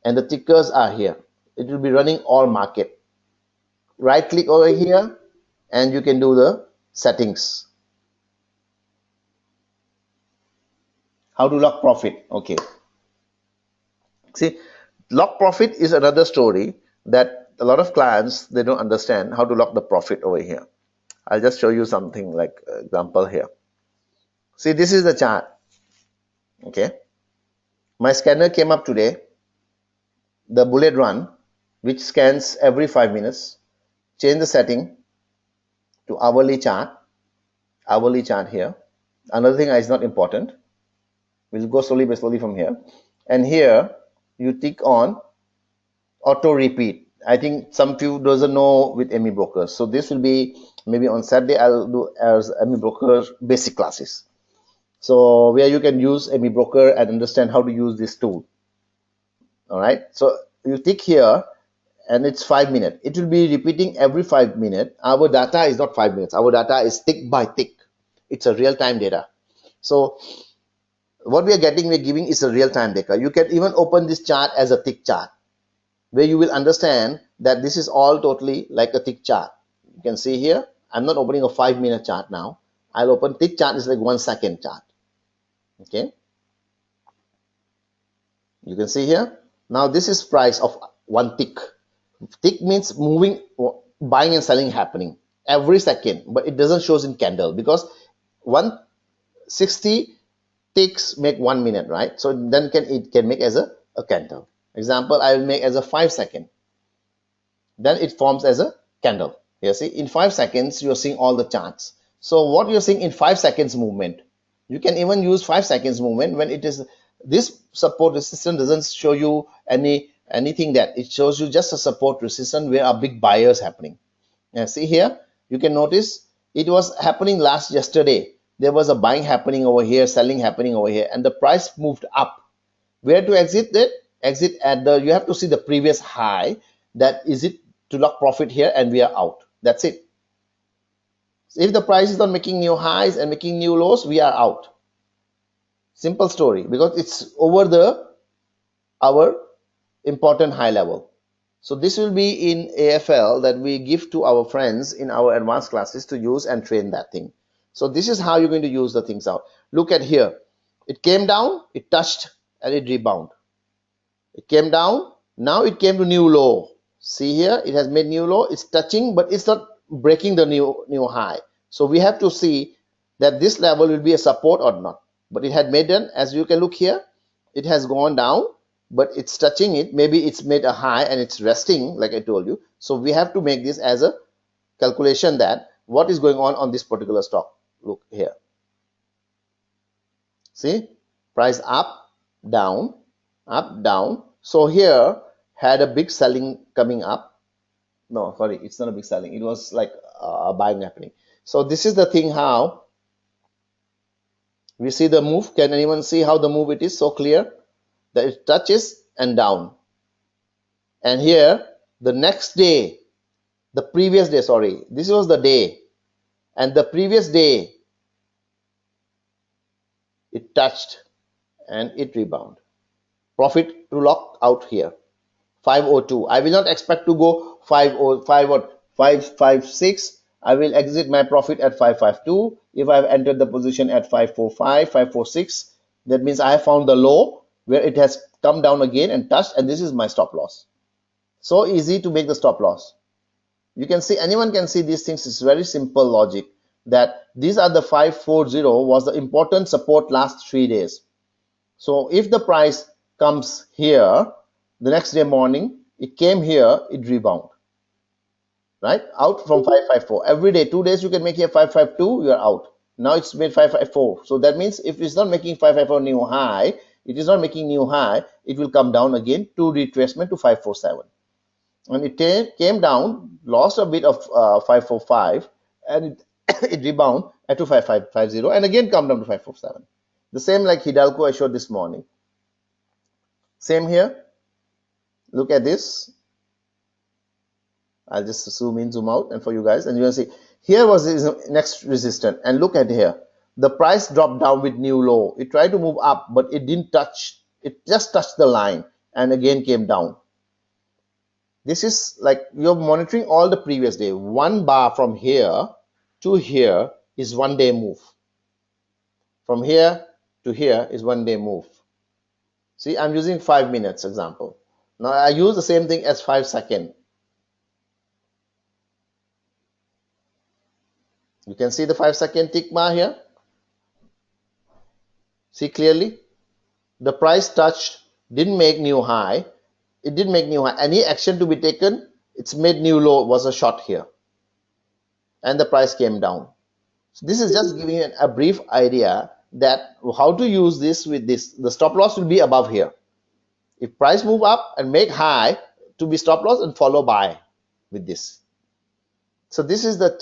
and the tickers are here. It will be running all market. Right click over here, and you can do the settings. How to lock profit? Okay. See, lock profit is another story that a lot of clients, they don't understand how to lock the profit over here. I'll just show you something like example here. See, this is the chart. Okay. My scanner came up today, the Bulletrun, which scans every 5 minutes. Change the setting to hourly chart here. Another thing is not important. We'll go slowly by slowly from here. And here you tick on auto repeat. I think some few doesn't know with Amibroker. So this will be maybe on Saturday I'll do as Amibroker basic classes. So where you can use Amibroker and understand how to use this tool. All right. So you tick here, and it's 5 minutes. It will be repeating every 5 minutes. Our data is not 5 minutes. Our data is tick by tick. It's a real-time data. So what we are getting, we're giving is a real-time data. You can even open this chart as a tick chart, where you will understand that this is all totally like a tick chart. You can see here, I'm not opening a 5-minute chart now. I'll open tick chart is like 1 second chart. Okay. You can see here. Now this is price of 1 tick. Tick means moving, buying and selling happening every second, but it doesn't show in candle because 160 ticks make 1 minute, right? So then it can make as a candle. Example, I will make as a 5 second. Then it forms as a candle. You see, in 5 seconds, you're seeing all the charts. So what you're seeing in 5 seconds movement, you can even use 5 seconds movement when it is this support resistance doesn't show you anything that it shows you just a support resistance where a big buyers happening. Now see here, you can notice it was happening yesterday. There was a buying happening over here, selling happening over here, and the price moved up. Where to exit it? Exit at you have to see the previous high. That is it to lock profit here, and we are out. That's it. So if the price is not making new highs and making new lows, we are out. Simple story, because it's over our important high level. So this will be in AFL that we give to our friends in our advanced classes to use and train that thing. So this is how you're going to use the things out. Look at here. It came down, it touched, and it rebound. It came down, now it came to new low. See here, it has made new low. It's touching, but it's not breaking the new high. So we have to see that this level will be a support or not. But it had made an, as you can look here, it has gone down, but it's touching it. Maybe it's made a high and it's resting, like I told you. So we have to make this as a calculation that what is going on this particular stock. Look here. See, price up, down, up, down. So here had a big selling coming up. No, sorry, it's not a big selling. It was like a buying happening. So this is the thing how we see the move. Can anyone see how the move it is so clear that it touches and down? And here the next day, the previous day, sorry, this was the day. and the previous day it touched and it rebound. Profit to lock out here 502. I will not expect to go 505 or 556. I will exit my profit at 552. If I've entered the position at 545, 546, that means I have found the low where it has come down again and touched, and this is my stop loss. So easy to make the stop loss. You can see, anyone can see these things. It's very simple logic that these are the 540 was the important support last 3 days. So if the price comes here, the next day morning, it came here, it rebound, right? Out from 554. Every day, 2 days, you can make here 552, you are out. Now it's made 554. So that means if it's not making 554 new high, it is not making new high, it will come down again to retracement to 547. And it came down, lost a bit of 545, and it rebound at 25550, and again come down to 547. The same like Hidalgo I showed this morning. Same here. Look at this. I'll just zoom in, zoom out, and for you guys, and you will see here was the next resistance, and look at here. The price dropped down with new low. It tried to move up, but it didn't touch. It just touched the line and again came down. This is like you're monitoring all the previous day. One bar from here to here is 1 day move. From here to here is 1 day move. See, I'm using 5 minutes example. Now I use the same thing as 5 seconds. You can see the 5-second tick bar here. See clearly? The price touched, didn't make new high. It didn't make new high. Any action to be taken, it's made new low, was a short here. And the price came down. So this is just giving you a brief idea that how to use this with this. The stop loss will be above here. If price move up and make high, to be stop loss and follow buy with this. So this is the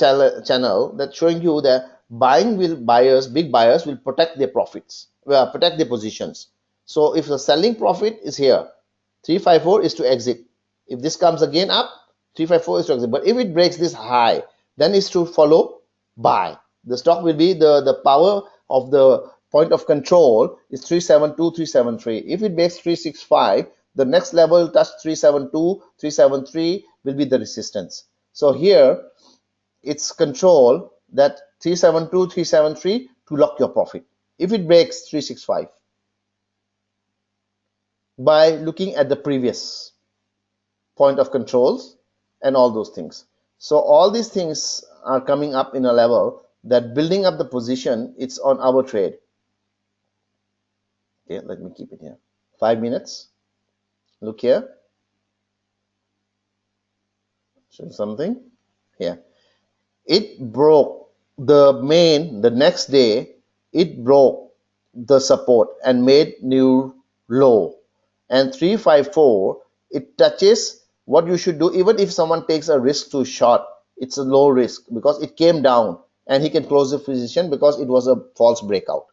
channel that's showing you that big buyers will protect their profits, protect their positions. So if the selling profit is here, 354 is to exit. If this comes again up, 354 is to exit. But if it breaks this high, then it's to follow buy. The stock will be the power of the point of control is 372, 373. If it breaks 365, the next level touch 372, 373 will be the resistance. So here it's control that 372, 373 to lock your profit. If it breaks 365, by looking at the previous point of controls and all those things. So all these things are coming up in a level that building up the position, it's on our trade. Okay, let me keep it here. 5 minutes. Look here. Show something here. It broke the next day, it broke the support and made new low. And 354, it touches what you should do. Even if someone takes a risk to short, it's a low risk because it came down and he can close the position because it was a false breakout.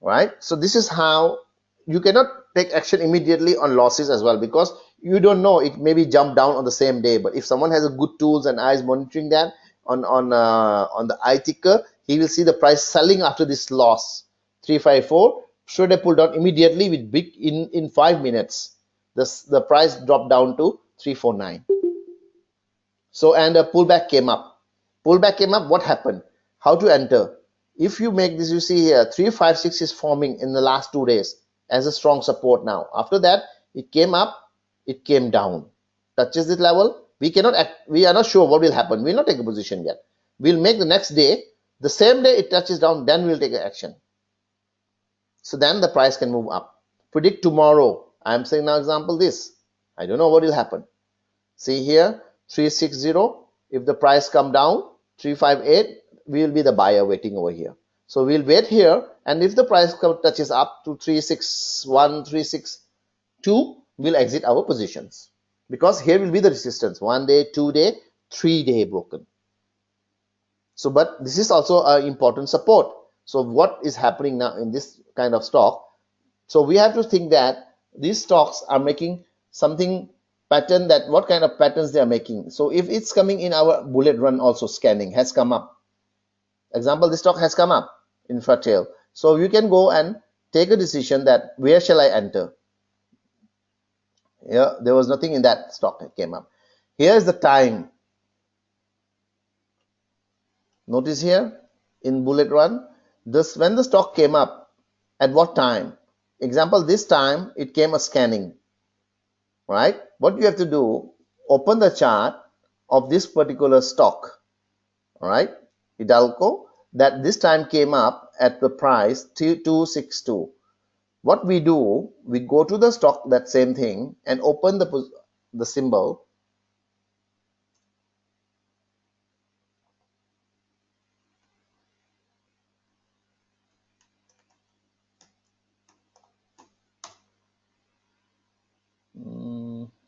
Right? So this is how you cannot take action immediately on losses as well, because you don't know, it maybe jump down on the same day. But if someone has a good tools and eyes monitoring that on the I ticker, he will see the price selling after this loss 354. Should have pulled down immediately with big in 5 minutes. The price dropped down to 349. So and a pullback came up. Pullback came up. What happened? How to enter? If you make this, you see here 356 is forming in the last 2 days as a strong support now. After that, it came up, it came down, touches this level. We are not sure what will happen. We'll not take a position yet. We'll make the next day. The same day it touches down, then we'll take action. So then the price can move up. Predict tomorrow. I'm saying now example this. I don't know what will happen. See here 360. If the price come down 358, we will be the buyer waiting over here. So we'll wait here, and if the price touches up to 361, 362, we'll exit our positions, because here will be the resistance 1 day, 2 day, 3 day broken. So but this is also an important support. So what is happening now in this kind of stock? So we have to think that these stocks are making something pattern, that what kind of patterns they are making. So if it's coming in our bullet run, also scanning has come up. Example, this stock has come up in Infratrail. So you can go and take a decision that where shall I enter. Yeah, there was nothing in that stock that came up. Here is the time. Notice here in bullet run, this when the stock came up, at what time. Example, this time it came a scanning, right? What you have to do, open the chart of this particular stock, all right, Hidalgo, that this time came up at the price 262. What we do, we go to the stock, that same thing, and open the symbol.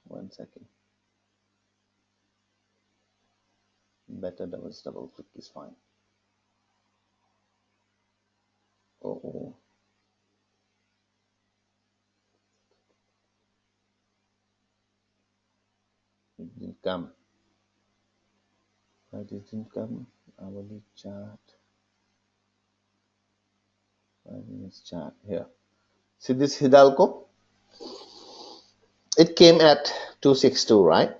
One second. Better double click is fine. Oh, it didn't come. It didn't come. Hourly chart. 5 minutes chart here. See this Hidalgo? It came at 262, right?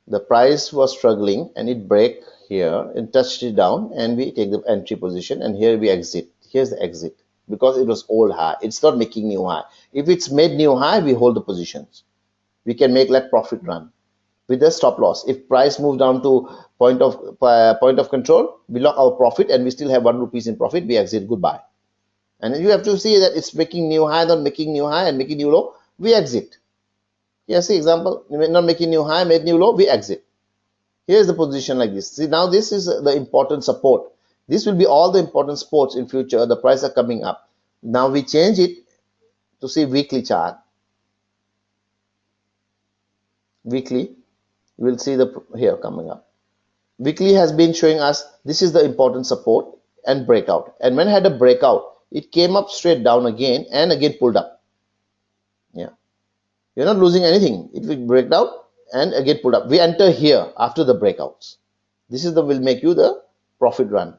The price was struggling and it break here and touched it down, and we take the entry position, and here we exit. Here's the exit because it was old high. It's not making new high. If it's made new high, we hold the positions. We can make let profit run with a stop loss. If price moves down to point of control, we lock our profit and we still have 1 rupees in profit. We exit. Goodbye. And you have to see that it's making new high, not making new high, and making new low. We exit. Here, see example, not making new high, made new low. We exit. Here's the position like this. See, now this is the important support. This will be all the important supports in future. The price are coming up. Now we change it to see weekly chart. Weekly, we'll see the here coming up. Weekly has been showing us this is the important support and breakout. And when it had a breakout, it came up straight down again and again pulled up. Yeah, you're not losing anything. It will break down and again pulled up. We enter here after the breakouts. This is the will make you the profit run.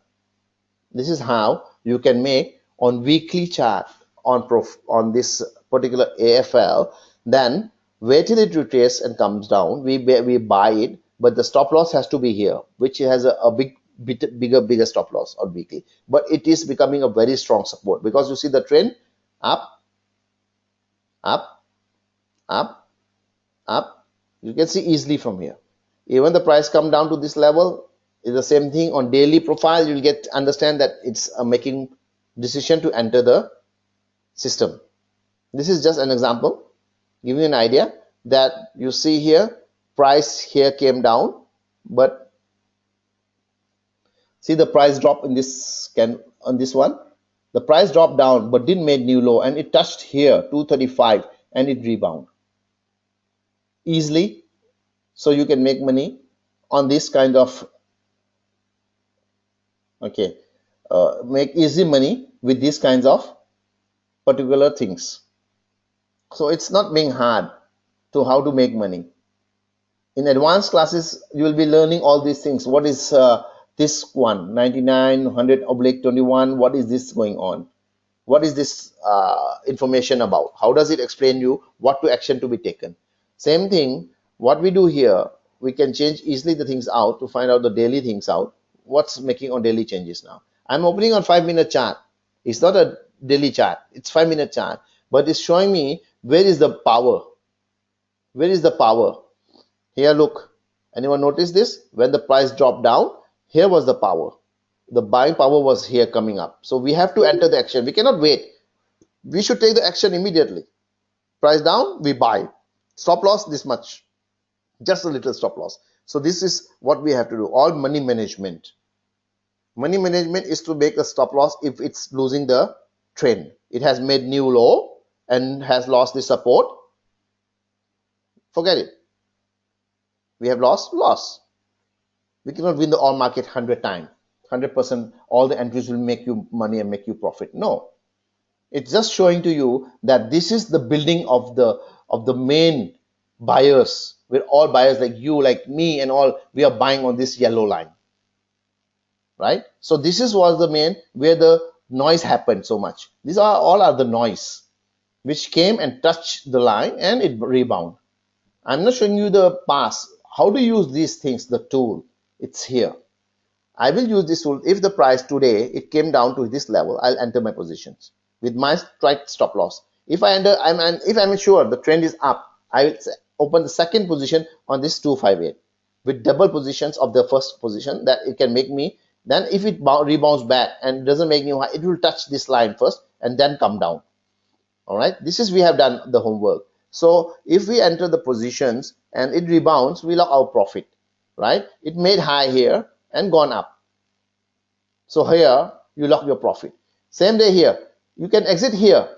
This is how you can make on weekly chart on this particular AFL. Then wait till it retraces and comes down. We buy it, but the stop loss has to be here, which has a bigger stop loss on weekly. But it is becoming a very strong support because you see the trend up, up, up, up. You can see easily from here. Even the price come down to this level, is the same thing on daily profile. You'll get understand that it's making decision to enter the system. This is just an example, giving you an idea that you see here price here came down, but see the price drop in this on this one. The price dropped down but didn't make new low, and it touched here 235 and it rebound easily. So you can make money on this kind of make easy money with these kinds of particular things. So it's not being hard to how to make money. In advanced classes, you will be learning all these things. What is this one 99 100/21? What is this going on? What is this information about? How does it explain you what to action to be taken? Same thing, what we do here, we can change easily the things out to find out the daily things out. What's making on daily changes now? I'm opening on 5-minute chart. It's not a daily chart, it's 5-minute chart, but it's showing me where is the power. Where is the power? Here, look. Anyone notice this? When the price dropped down, here was the power. The buying power was here coming up. So we have to enter the action. We cannot wait. We should take the action immediately. Price down, we buy. Stop loss, this much. Just a little stop loss. So this is what we have to do. All money management. Money management is to make a stop loss if it's losing the trend. It has made new low and has lost the support. Forget it. We have lost. We cannot win the all market 100 times. 100% all the entries will make you money and make you profit. No. It's just showing to you that this is the building of the main buyers We're all buyers like you, like me, and all. We are buying on this yellow line, right? So this is was the main where the noise happened so much. These are all are the noise which came and touched the line and it rebound. I'm not showing you the pass. How to use these things, the tool. It's here. I will use this tool. If the price today it came down to this level, I'll enter my positions with my strike stop loss. If I enter, if I'm sure the trend is up, I will open the second position on this 258 with double positions of the first position that it can make me. Then if it rebounds back and doesn't make new high, it will touch this line first and then come down. All right, this is we have done the homework. So if we enter the positions and it rebounds, we lock our profit, right? It made high here and gone up. So here you lock your profit. Same day here, you can exit here.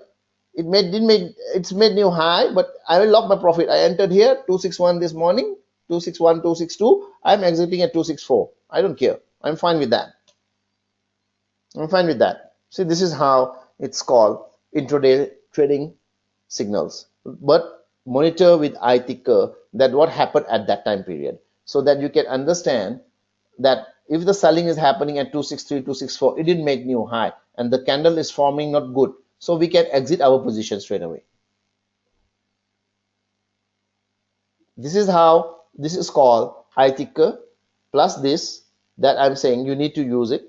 It's made new high, but I will lock my profit. I entered here 261 this morning, 261, 262. I'm exiting at 264. I don't care. I'm fine with that. I'm fine with that. See, this is how it's called intraday trading signals. But monitor with iTicker that what happened at that time period, so that you can understand that if the selling is happening at 263, 264, it didn't make new high and the candle is forming not good. So we can exit our position straight away. This is how this is called iTicker plus this that I'm saying you need to use it.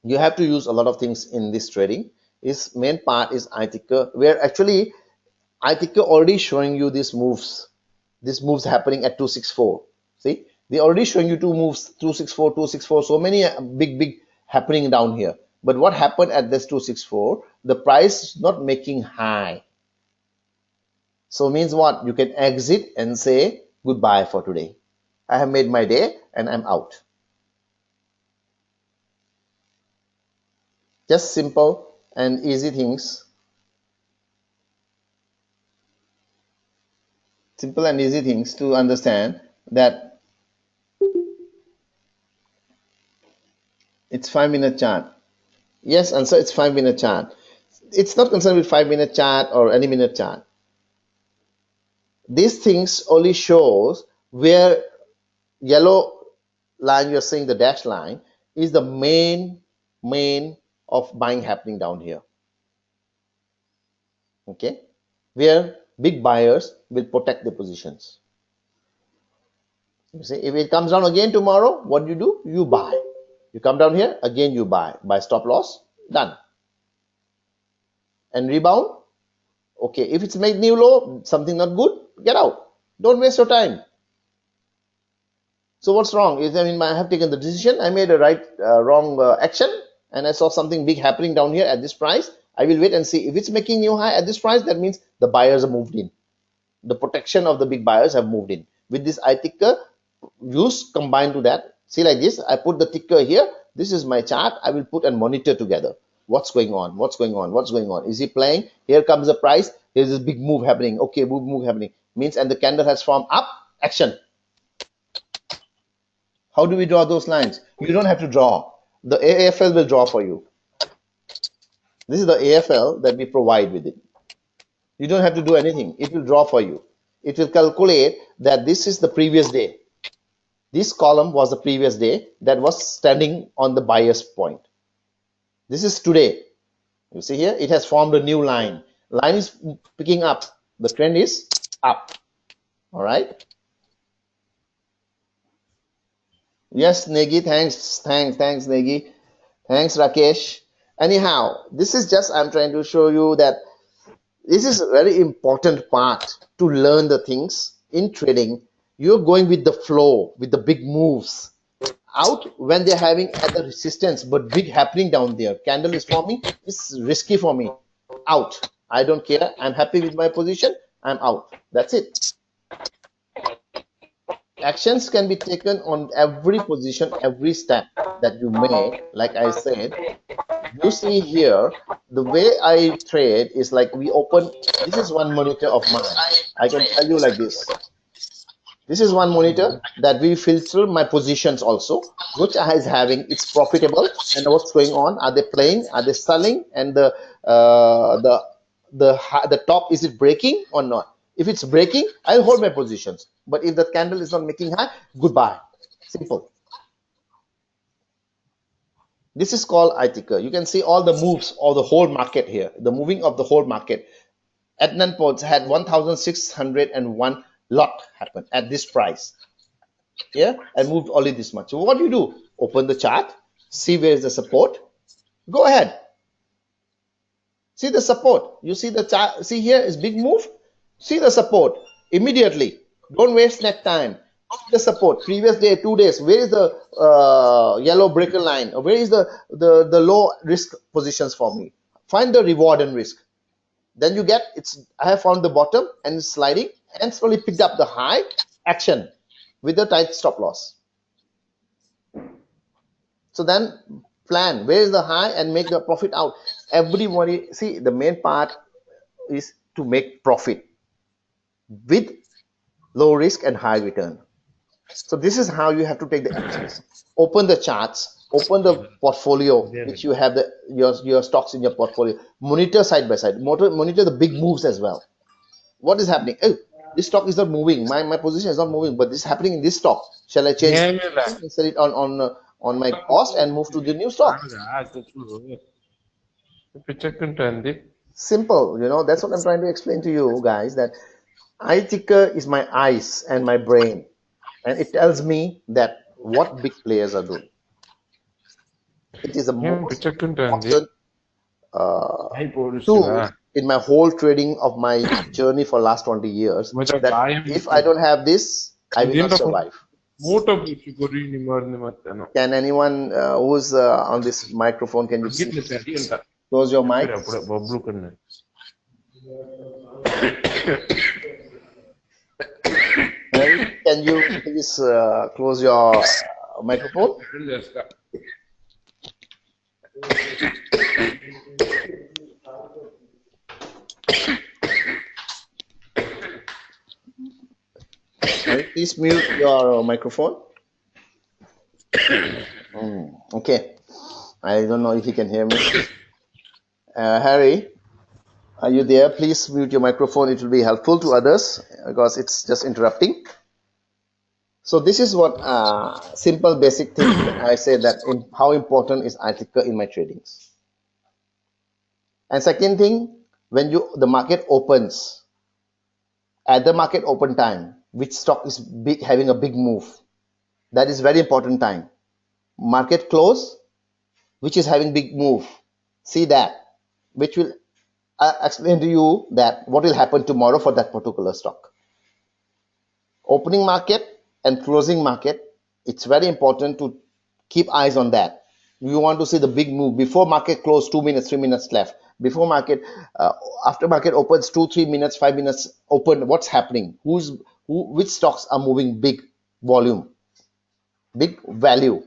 You have to use a lot of things in this trading. Its main part is iTicker, where actually iTicker already showing you these moves happening at 264. See, they already showing you two moves, 264, 264, so many big happening down here. But what happened at this 264? The price is not making high. So means what? You can exit and say goodbye for today. I have made my day and I'm out. Just simple and easy things. Simple and easy things to understand that it's 5-minute chart. Yes, answer, it's 5-minute chart. It's not concerned with 5-minute chart or any minute chart. These things only shows where yellow line you're seeing, the dash line, is the main of buying happening down here. Okay, where big buyers will protect their positions. You see, if it comes down again tomorrow, what do? You buy. You come down here, again you buy. Buy stop loss, done. And rebound, okay, if it's made new low, something not good, get out. Don't waste your time. So what's wrong? Is I mean, I have taken the decision, I made a wrong action, and I saw something big happening down here at this price. I will wait and see. If it's making new high at this price, that means the buyers have moved in. The protection of the big buyers have moved in. With this iTicker, use combined to that. See, like this, I put the ticker here. This is my chart. I will put and monitor together. What's going on? What's going on? What's going on? Is he playing? Here comes the price. Here's this big move happening. Okay, move happening. Means, and the candle has formed up. Action. How do we draw those lines? You don't have to draw. The AFL will draw for you. This is the AFL that we provide with it. You don't have to do anything. It will draw for you. It will calculate that this is the previous day. This column was the previous day that was standing on the buyer's point. This is today. You see here, it has formed a new line. Line is picking up. The trend is up. All right. Yes, Negi, thanks, Negi. Thanks, Rakesh. Anyhow, this is just, I'm trying to show you that this is a very important part to learn the things in trading. You're going with the flow, with the big moves. Out when they're having at the resistance, but big happening down there. Candle is forming, it's risky for me. Out. I don't care. I'm happy with my position. I'm out. That's it. Actions can be taken on every position, every step that you make. Like I said, you see here, the way I trade is like we open, this is one monitor of mine. I can tell you like this. This is one monitor that we filter my positions also, which is having, it's profitable and what's going on. Are they playing? Are they selling? And the top, is it breaking or not? If it's breaking, I'll hold my positions. But if the candle is not making high, goodbye. Simple. This is called I-ticker. You can see all the moves of the whole market here, the moving of the whole market. Adnan Pods had 1,601 lot happen at this price. Yeah, and moved only this much. So what do you do? Open the chart, see where is the support. Go ahead. See the support. You see the chart. See here is big move. See the support immediately. Don't waste next time. See the support. Previous day, 2 days. Where is the yellow breaker line? Where is the low risk positions for me? Find the reward and risk. Then you get it's. I have found the bottom and it's sliding and slowly picked up the high action with the tight stop loss. So then plan where is the high and make the profit out. Everybody see the main part is to make profit with low risk and high return. So this is how you have to take the actions. Open the charts, open the portfolio, which you have your stocks in your portfolio. Monitor side by side. Monitor the big moves as well. What is happening? Oh, this stock is not moving. My position is not moving, but this is happening in this stock. Shall I change it, sell it on my cost and move to the new stock? Simple, that's what I'm trying to explain to you guys, that I-ticker is my eyes and my brain, and it tells me that what big players are doing. It is the most important tool in my whole trading of my journey for last 20 years, that if I don't have this, I will not survive. Can anyone who's on this microphone, can you please close your mic? Mary, can you please close your microphone? Mary, please mute your microphone. Okay. I don't know if you can hear me. Harry, are you there? Please mute your microphone. It will be helpful to others because it's just interrupting. So this is what simple basic thing that I say, that how important is I-ticker in my tradings. And second thing, when the market opens, at the market open time, which stock is big, having a big move, that is very important time. Market close, which is having big move, see that, which will explain to you that what will happen tomorrow for that particular stock. Opening market and closing market, it's very important to keep eyes on that. You want to see the big move before market close, 2 minutes, 3 minutes left. Before market, after market opens, 2, 3 minutes, 5 minutes open, what's happening? Which stocks are moving big volume, big value?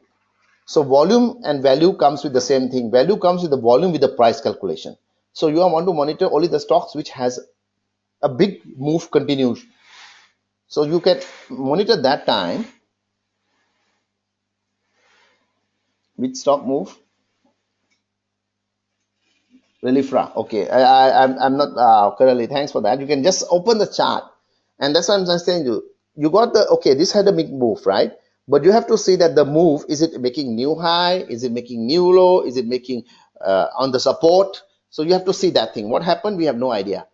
So volume and value comes with the same thing. Value comes with the volume with the price calculation. So you want to monitor only the stocks which has a big move continues. So you can monitor that time. Which stock move? Relifra. Okay, I'm not currently. Thanks for that. You can just open the chart, and that's what I'm just saying. You got the okay. This had a big move, right? But you have to see that the move, is it making new high? Is it making new low? Is it making on the support? So you have to see that thing. What happened? We have no idea.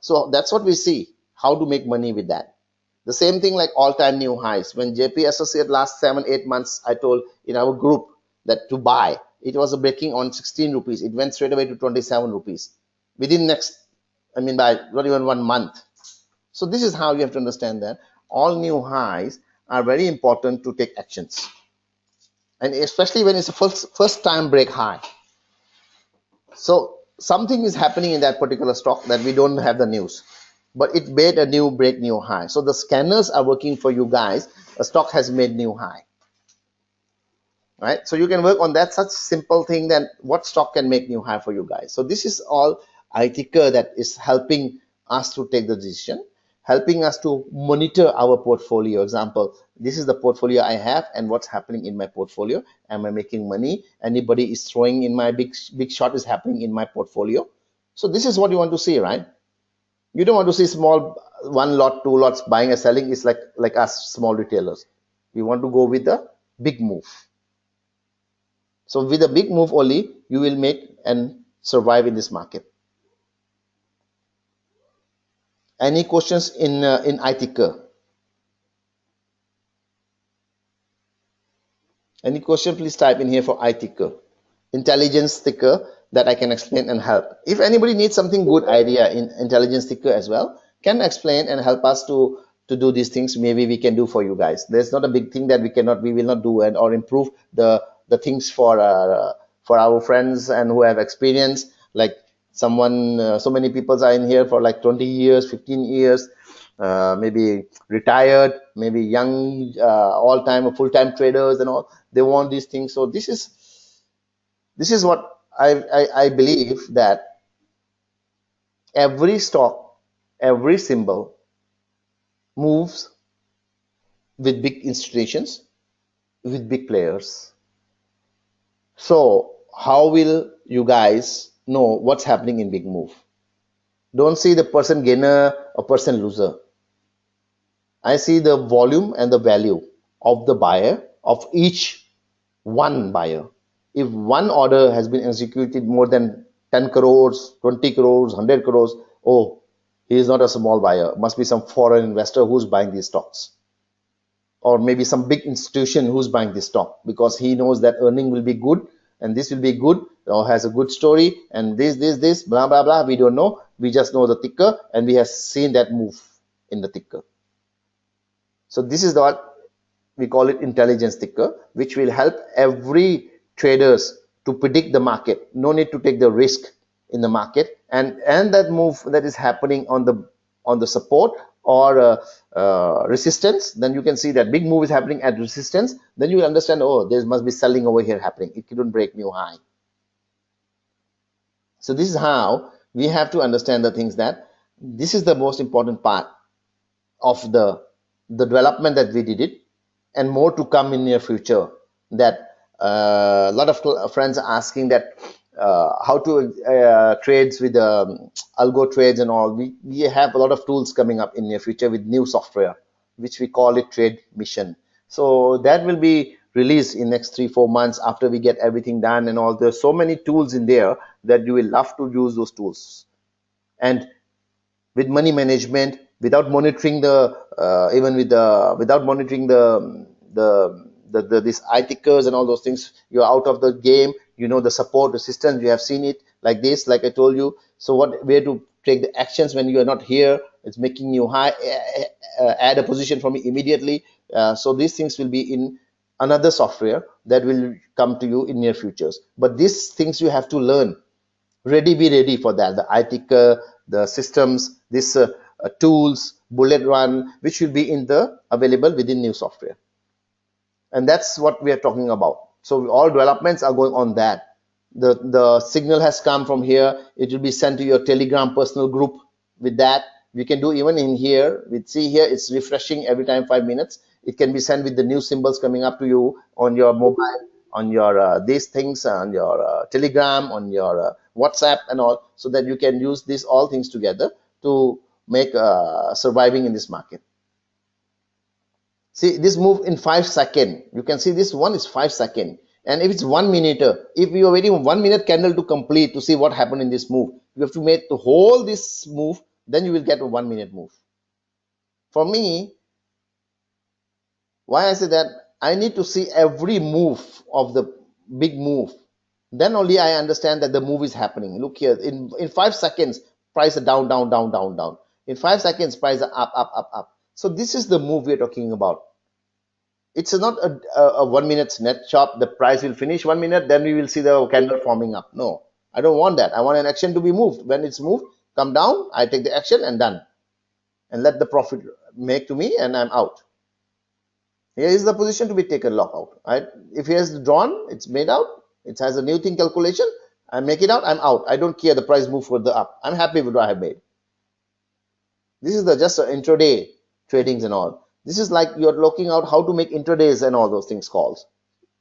So that's what we see. How to make money with that. The same thing like all-time new highs. When JP Associate last 7-8 months, I told in our group that to buy. It was a breaking on 16 rupees. It went straight away to 27 rupees within next, by not even 1 month. So this is how you have to understand that all new highs are very important to take actions, and especially when it's a first time break high. So something is happening in that particular stock that we don't have the news, but it made a new break new high. So the scanners are working for you guys. A stock has made new high, right? So you can work on that such simple thing, that what stock can make new high for you guys. So this is all I-ticker that is helping us to take the decision, helping us to monitor our portfolio. Example, this is the portfolio I have and what's happening in my portfolio. Am I making money? Anybody is throwing in my big shot is happening in my portfolio. So this is what you want to see, right? You don't want to see small one lot, two lots buying and selling is like us small retailers. We want to go with the big move. So with a big move only, you will make and survive in this market. Any questions in iTicker? Any question, please type in here for iTicker. Intelligence ticker that I can explain and help. If anybody needs something good idea in intelligence ticker as well, can explain and help us to do these things. Maybe we can do for you guys. There's not a big thing that we will not do and or improve the things for our friends and who have experience. Like someone, so many people are in here for like 20 years, 15 years. Maybe retired, maybe young, all-time or full-time traders and all. They want these things. So this is what I believe, that every stock, every symbol moves with big institutions, with big players. So how will you guys know what's happening in big move? Don't see the person gainer or person loser. I see the volume and the value of the buyer, of each one buyer. If one order has been executed more than 10 crores, 20 crores, 100 crores, oh, he is not a small buyer. Must be some foreign investor who's buying these stocks. Or maybe some big institution who's buying this stock because he knows that earning will be good and this will be good or has a good story and this, blah, blah, blah. We don't know. We just know the ticker and we have seen that move in the ticker. So this is what we call it intelligence ticker, which will help every traders to predict the market. No need to take the risk in the market, and that move that is happening on the support or resistance. Then you can see that big move is happening at resistance. Then you will understand, oh, there must be selling over here happening. It couldn't break new high. So this is how we have to understand the things, that this is the most important part of the development that we did it, and more to come in near future. That a lot of friends are asking that how to trades with algo trades and all. We have a lot of tools coming up in near future with new software, which we call it Trade Mission. So that will be released in next 3-4 months after we get everything done and all. There's so many tools in there that you will love to use those tools. And with money management, without monitoring the even with the without monitoring the these eye tickers and all those things, you're out of the game. You know the support resistance, you have seen it like this, like I told you. So what, where to take the actions when you are not here, it's making you high, add a position for me immediately. So these things will be in another software that will come to you in near futures, but these things you have to learn. Be ready for that. The iTicker, the systems, this tools, Bulletrun, which will be in the available within new software. And that's what we are talking about. So all developments are going on that. The signal has come from here. It will be sent to your Telegram personal group. With that, we can do even in here. We see here it's refreshing every time 5 minutes. It can be sent with the new symbols coming up to you on your mobile, on your these things, on your Telegram, on your WhatsApp and all, so that you can use these all things together to make surviving in this market. See this move in 5 seconds. You can see this one is 5 seconds. And if it's 1 minute, if you are waiting 1 minute candle to complete to see what happened in this move, you have to make the whole this move, then you will get a 1 minute move. For me, why I say that, I need to see every move of the big move. Then only I understand that the move is happening. Look here, in 5 seconds, price are down, down, down, down, down. In 5 seconds, price are up, up, up, up. So this is the move we're talking about. It's not a 1 minute net chop. The price will finish 1 minute, then we will see the candle forming up. No, I don't want that. I want an action to be moved. When it's moved, come down, I take the action and done. And let the profit make to me and I'm out. Here is the position to be taken lockout. Right? If he has drawn, it's made out. It has a new thing calculation. I make it out, I'm out. I don't care the price move further up. I'm happy with what I have made. This is the just intraday tradings and all. This is like you're looking out how to make intradays and all those things calls.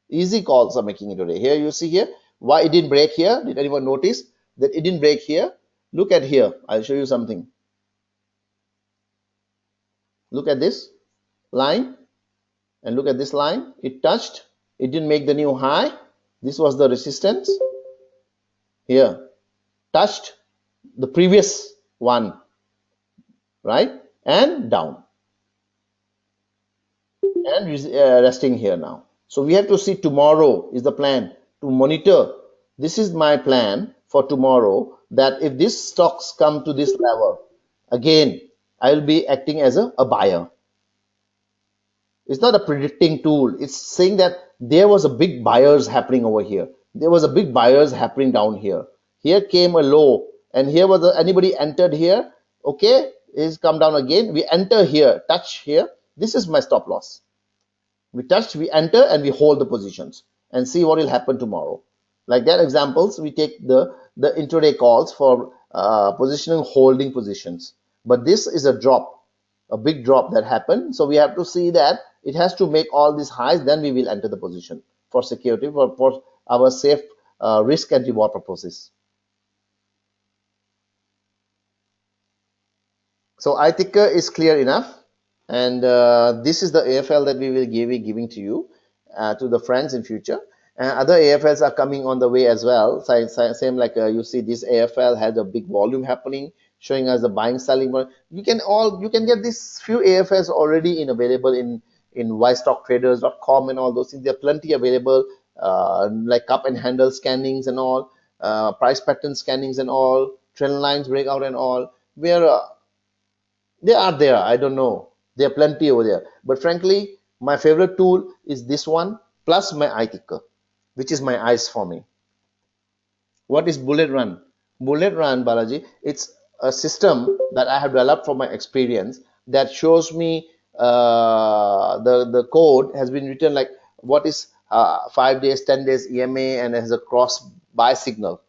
Easy calls are making intraday. Here you see here why it didn't break here. Did anyone notice that it didn't break here? Look at here. I'll show you something. Look at this line and look at this line. It touched, it didn't make the new high. This was the resistance here, touched the previous one, right? And down and resting here now. So we have to see tomorrow is the plan to monitor. This is my plan for tomorrow, that if these stocks come to this level again, I will be acting as a buyer. It's not a predicting tool. It's saying that there was a big buyers happening over here. There was a big buyers happening down here. Here came a low, and here was anybody entered here. Okay, it's come down again. We enter here, touch here. This is my stop loss. We touch, we enter, and we hold the positions and see what will happen tomorrow. Like that examples, we take the intraday calls for positioning, holding positions. But this is a drop, a big drop that happened. So we have to see that it has to make all these highs, then we will enter the position for security, for our safe risk and reward purposes. So I ticker is clear enough, and this is the AFL that we will be giving to you, to the friends in future. And other AFLs are coming on the way as well. Same like you see, this AFL has a big volume happening, showing us the buying selling. You can get these few AFLs already available in ystocktraders.com and all those things. There are plenty available, like cup and handle scannings and all, price pattern scannings and all, trend lines breakout and all, where they are there. I don't know. There are plenty over there. But frankly, my favorite tool is this one plus my iTicker, which is my eyes for me. What is Bulletrun? Bulletrun, Balaji, it's a system that I have developed from my experience that shows me the code has been written like what is 5 days, 10 days EMA, and it has a cross buy signal.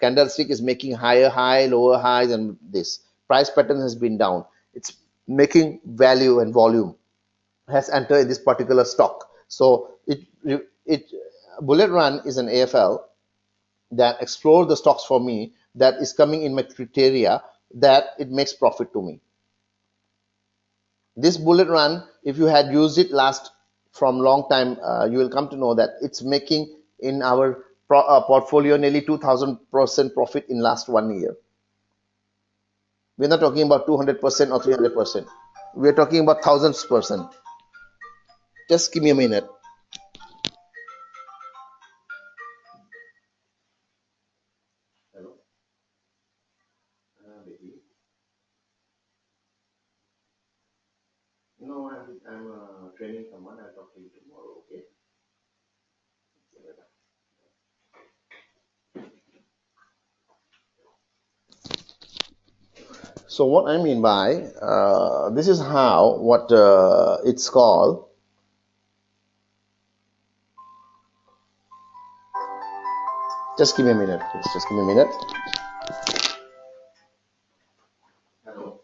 Candlestick is making higher high, lower highs, and this price pattern has been down. It's making value and volume has entered this particular stock. So it Bulletrun is an AFL that explores the stocks for me that is coming in my criteria that it makes profit to me. This Bulletrun, if you had used it last from long time, you will come to know that it's making in our portfolio nearly 2000% profit in last 1 year. We're not talking about 200% or 300%. We're talking about thousands percent. Just give me a minute. Hello, baby. No, I'm training someone. I'll talk to you tomorrow. Okay. So what I mean by this is how what it's called. Just give me a minute, please. Just give me a minute. Hello.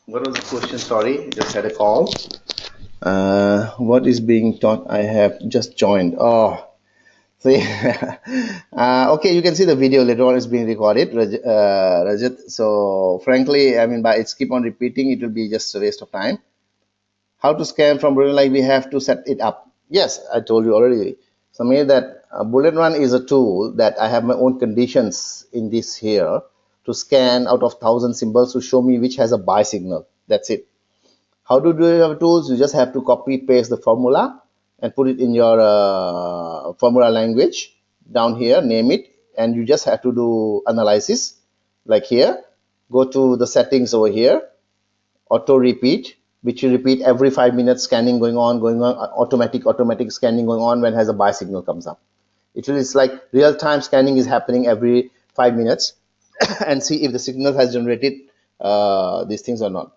What was the question? Sorry, just had a call. What is being taught? I have just joined. Oh, see. Okay, you can see the video later on is being recorded, Rajat. So, frankly, I mean, by it's keep on repeating, it will be just a waste of time. How to scan from Bulletrun? Like we have to set it up. Yes, I told you already. So, maybe that Bulletrun is a tool that I have my own conditions in this here to scan out of 1,000 symbols to show me which has a buy signal. That's it. How to do your tools? You just have to copy paste the formula and put it in your formula language down here, name it, and you just have to do analysis. Like here, go to the settings over here, auto repeat, which you repeat every 5 minutes, scanning going on, automatic scanning going on when has a buy signal comes up. It's like real time scanning is happening every 5 minutes and see if the signal has generated these things or not.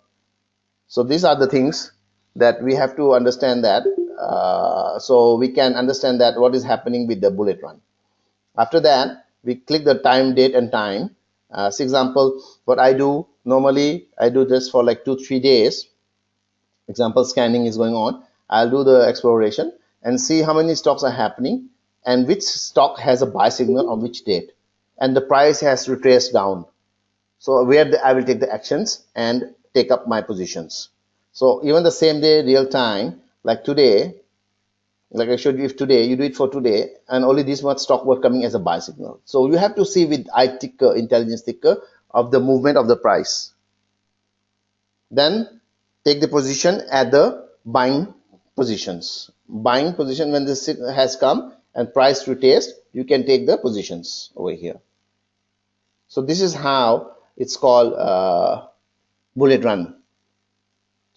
So these are the things that we have to understand that so we can understand that what is happening with the Bulletrun. After that, we click the time, date, and time. For example, what I do normally, I do this for like 2 3 days. Example, scanning is going on. I'll do the exploration and see how many stocks are happening and which stock has a buy signal on which date, and the price has retraced down. So where I will take the actions and take up my positions. So even the same day, real time, like today, like I showed you, if today you do it for today, and only this much stock were coming as a buy signal. So you have to see with I ticker, intelligence ticker, of the movement of the price. Then take the position at the buying positions. Buying position, when this has come and price retest, you can take the positions over here. So this is how it's called bullet run.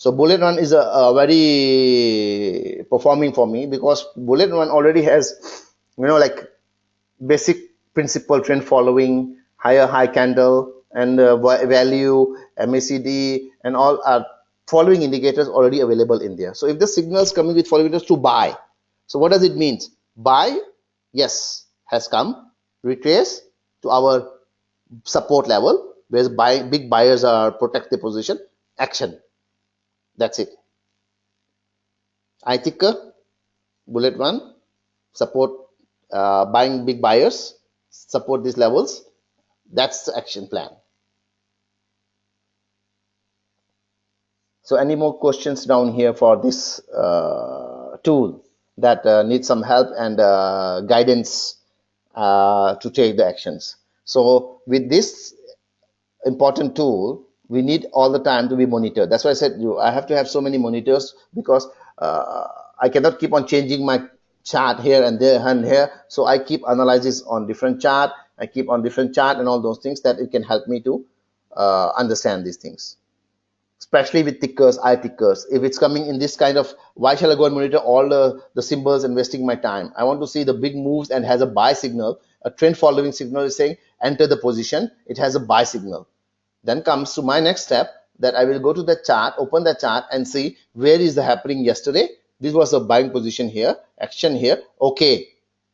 So Bulletrun is a very performing for me, because Bulletrun already has, like basic principle, trend following, higher high candle, and value, MACD, and all are following indicators already available in there. So if the signals coming with following indicators to buy, so what does it mean? Buy, yes, has come, retrace to our support level, where big buyers are protect the position, action. That's it. I ticker, Bulletrun, support buying big buyers, support these levels. That's the action plan. So any more questions down here for this tool that needs some help and guidance to take the actions? So with this important tool, we need all the time to be monitored. That's why I said I have to have so many monitors, because I cannot keep on changing my chart here and there and here. So I keep analysis on different chart. I keep on different chart and all those things, that it can help me to understand these things. Especially with tickers, I tickers. If it's coming in this kind of, why shall I go and monitor all the symbols and wasting my time? I want to see the big moves and has a buy signal. A trend following signal is saying enter the position. It has a buy signal. Then comes to my next step, that I will go to the chart, open the chart, and see where is the happening yesterday. This was a buying position here, action here. Okay,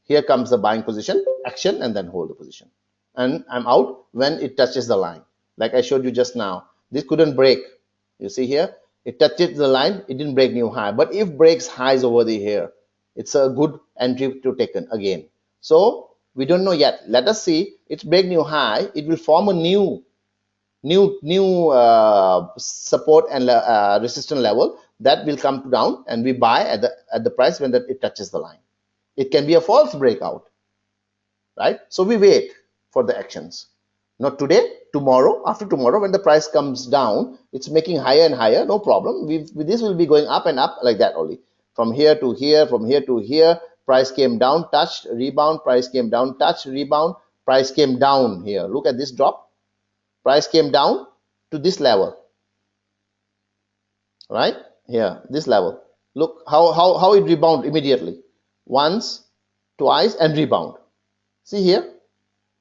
here comes the buying position, action, and then hold the position. And I'm out when it touches the line. Like I showed you just now, this couldn't break. You see here, it touches the line, it didn't break new high. But if breaks highs over the here, it's a good entry to take again. So we don't know yet. Let us see. It's break new high. It will form a new support and resistance level that will come down, and we buy at the price when it touches the line. It can be a false breakout, right? So we wait for the actions. Not today, tomorrow, after tomorrow, when the price comes down, it's making higher and higher, no problem. This will be going up and up like that only. From here to here, from here to here, price came down, touched, rebound, price came down, touched, rebound, price came down here. Look at this drop. Price came down to this level, right? Here, this level. Look how it rebound immediately. Once, twice, and rebound. See here?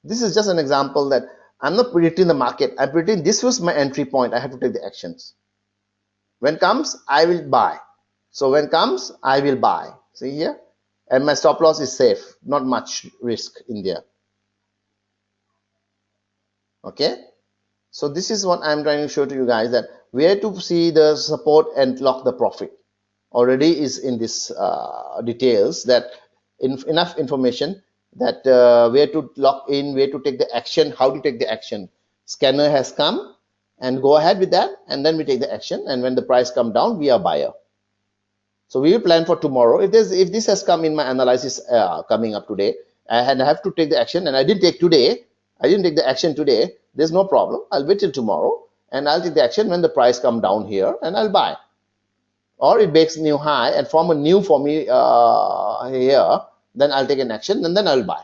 This is just an example that I'm not predicting the market. I'm predicting this was my entry point. I have to take the actions. When comes, I will buy. So when comes, I will buy. See here? And my stop loss is safe. Not much risk in there. Okay? So this is what I'm trying to show to you guys, that where to see the support and lock the profit already is in this details, that enough information that where to lock in, where to take the action, how to take the action. Scanner has come, and go ahead with that, and then we take the action, and when the price come down, we are buyer. So we will plan for tomorrow. If this has come in my analysis coming up today, and I have to take the action, and I didn't take the action today, there's no problem. I'll wait till tomorrow, and I'll take the action when the price come down here, and I'll buy. Or it breaks new high and form a new for me here, then I'll take an action, and then I'll buy.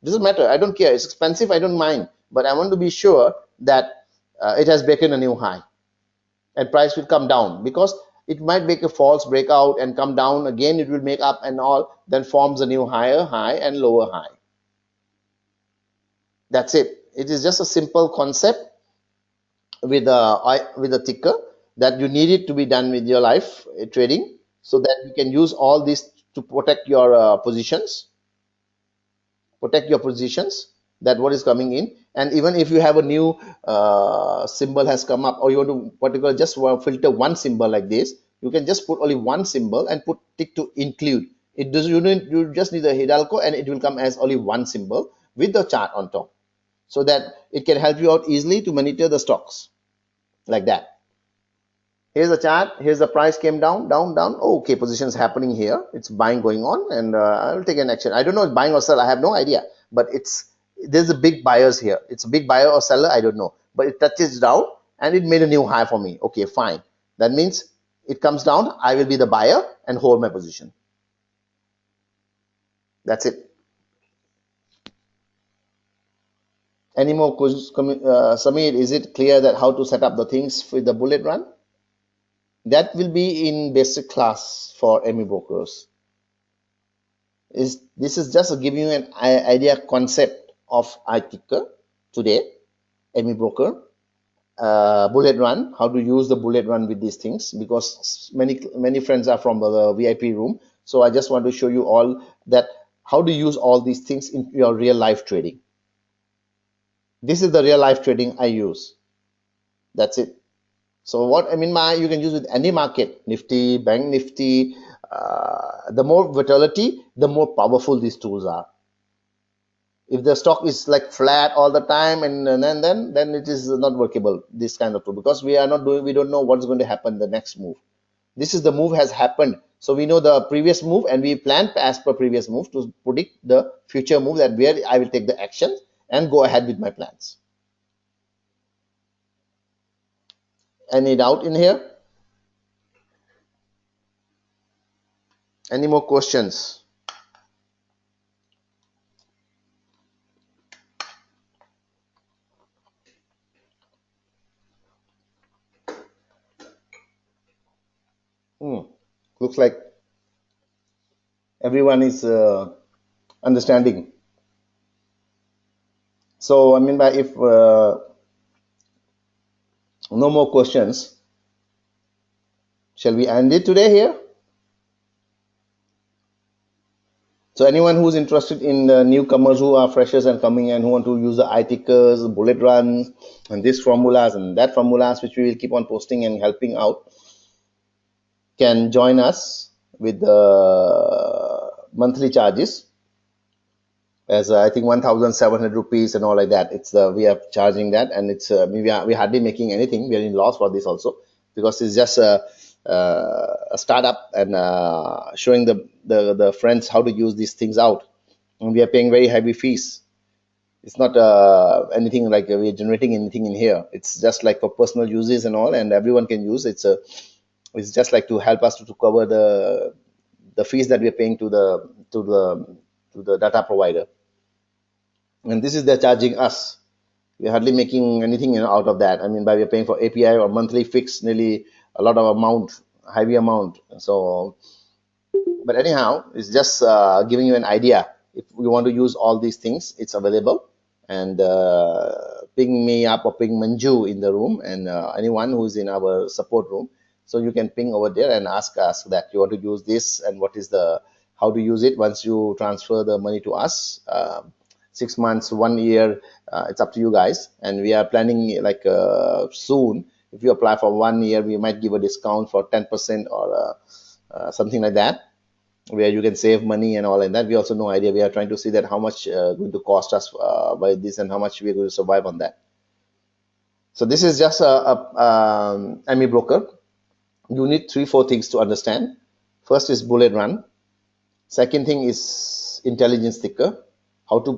Doesn't matter. I don't care. It's expensive. I don't mind. But I want to be sure that it has broken a new high, and price will come down, because it might make a false breakout and come down again. It will make up and all, then forms a new higher high and lower high. That's it. It is just a simple concept with a ticker, that you need it to be done with your life trading, so that you can use all this to protect your positions. that what is coming in. And even if you have a new symbol has come up, or you want to particular just filter one symbol like this, you can just put only one symbol and put tick to include. It does, you just need the Hidalgo and it will come as only one symbol with the chart on top, so that it can help you out easily to monitor the stocks like that. Here's the chart. Here's the price came down, down, down. Oh, okay, positions happening here. It's buying going on, and I will take an action. I don't know if buying or sell. I have no idea, but there's a big buyers here. It's a big buyer or seller. I don't know, but it touches down and it made a new high for me. Okay, fine. That means it comes down. I will be the buyer and hold my position. That's it. Any more questions? Samir, is it clear that how to set up the things with the bullet run? That will be in basic class for Amibrokers. This is just giving you an idea concept of iTicker today, Amibroker, bullet run, how to use the bullet run with these things, because many friends are from the VIP room. So I just want to show you all that how to use all these things in your real life trading. This is the real life trading I use. That's it. So what I mean by, you can use with any market, Nifty, Bank Nifty. The more volatility, the more powerful these tools are. If the stock is like flat all the time, and then it is not workable, this kind of tool, because we don't know what's going to happen the next move. This is the move has happened, so we know the previous move and we plan as per previous move to predict the future move, that where I will take the action and go ahead with my plans. Any doubt in here? Any more questions? Looks like everyone is understanding. So I mean by, if no more questions, shall we end it today here? So anyone who's interested in the newcomers who are freshers and coming and who want to use the iTickers, bullet runs, and these formulas and that formulas, which we will keep on posting and helping out, can join us with the monthly charges as I think 1,700 rupees and all like that. It's we are charging that, and it's we hardly making anything. We are in loss for this also, because it's just a startup and showing the friends how to use these things out, and we are paying very heavy fees. It's not anything like we're generating anything in here. It's just like for personal uses and all, and everyone can use. It's just like to help us to cover the fees that we're paying to the data provider. And this is they're charging us. We're hardly making anything out of that. I mean, by we're paying for API or monthly fix, nearly a lot of amount, heavy amount. So, but anyhow, it's just giving you an idea. If you want to use all these things, it's available. And ping me up or ping Manju in the room, and anyone who's in our support room. So you can ping over there and ask us that you want to use this, and what is how to use it once you transfer the money to us. 6 months, 1 year, it's up to you guys. And we are planning like soon, if you apply for 1 year, we might give a discount for 10% or something like that, where you can save money and all like that. We also no idea. We are trying to see that how much going to cost us by this, and how much we are going to survive on that. So this is just a Amibroker. You need 3-4 things to understand. First is bullet run. Second thing is intelligence ticker. How to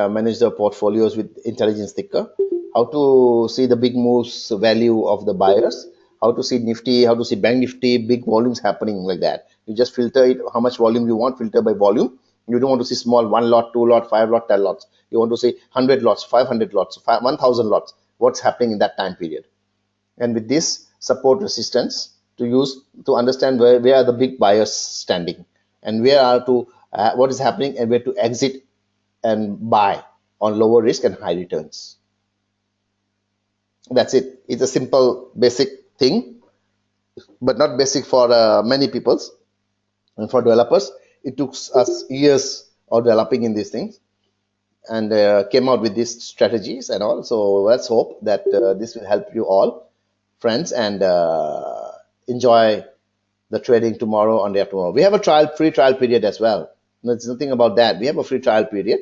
manage the portfolios with intelligence ticker. How to see the big moves value of the buyers. How to see Nifty, how to see Bank Nifty, big volumes happening like that. You just filter it, how much volume you want, filter by volume. You don't want to see small 1 lot, 2 lot, 5 lot, 10 lots. You want to see 100 lots, 500 lots, 1,000 lots. What's happening in that time period? And with this support resistance to use to understand where are the big buyers standing, and where are to what is happening, and where to exit and buy on lower risk and high returns. That's it. It's a simple basic thing, but not basic for many peoples. And for developers, it took us years of developing in these things. and came out with these strategies and all. So let's hope that this will help you all, friends, and enjoy the trading tomorrow on day after tomorrow. We have a free trial period as well. There's nothing about that. We have a free trial period,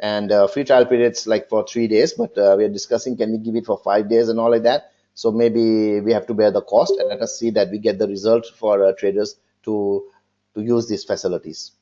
and free trial periods like for 3 days, but we are discussing can we give it for 5 days and all like that. So maybe we have to bear the cost, and let us see that we get the result for traders to use these facilities.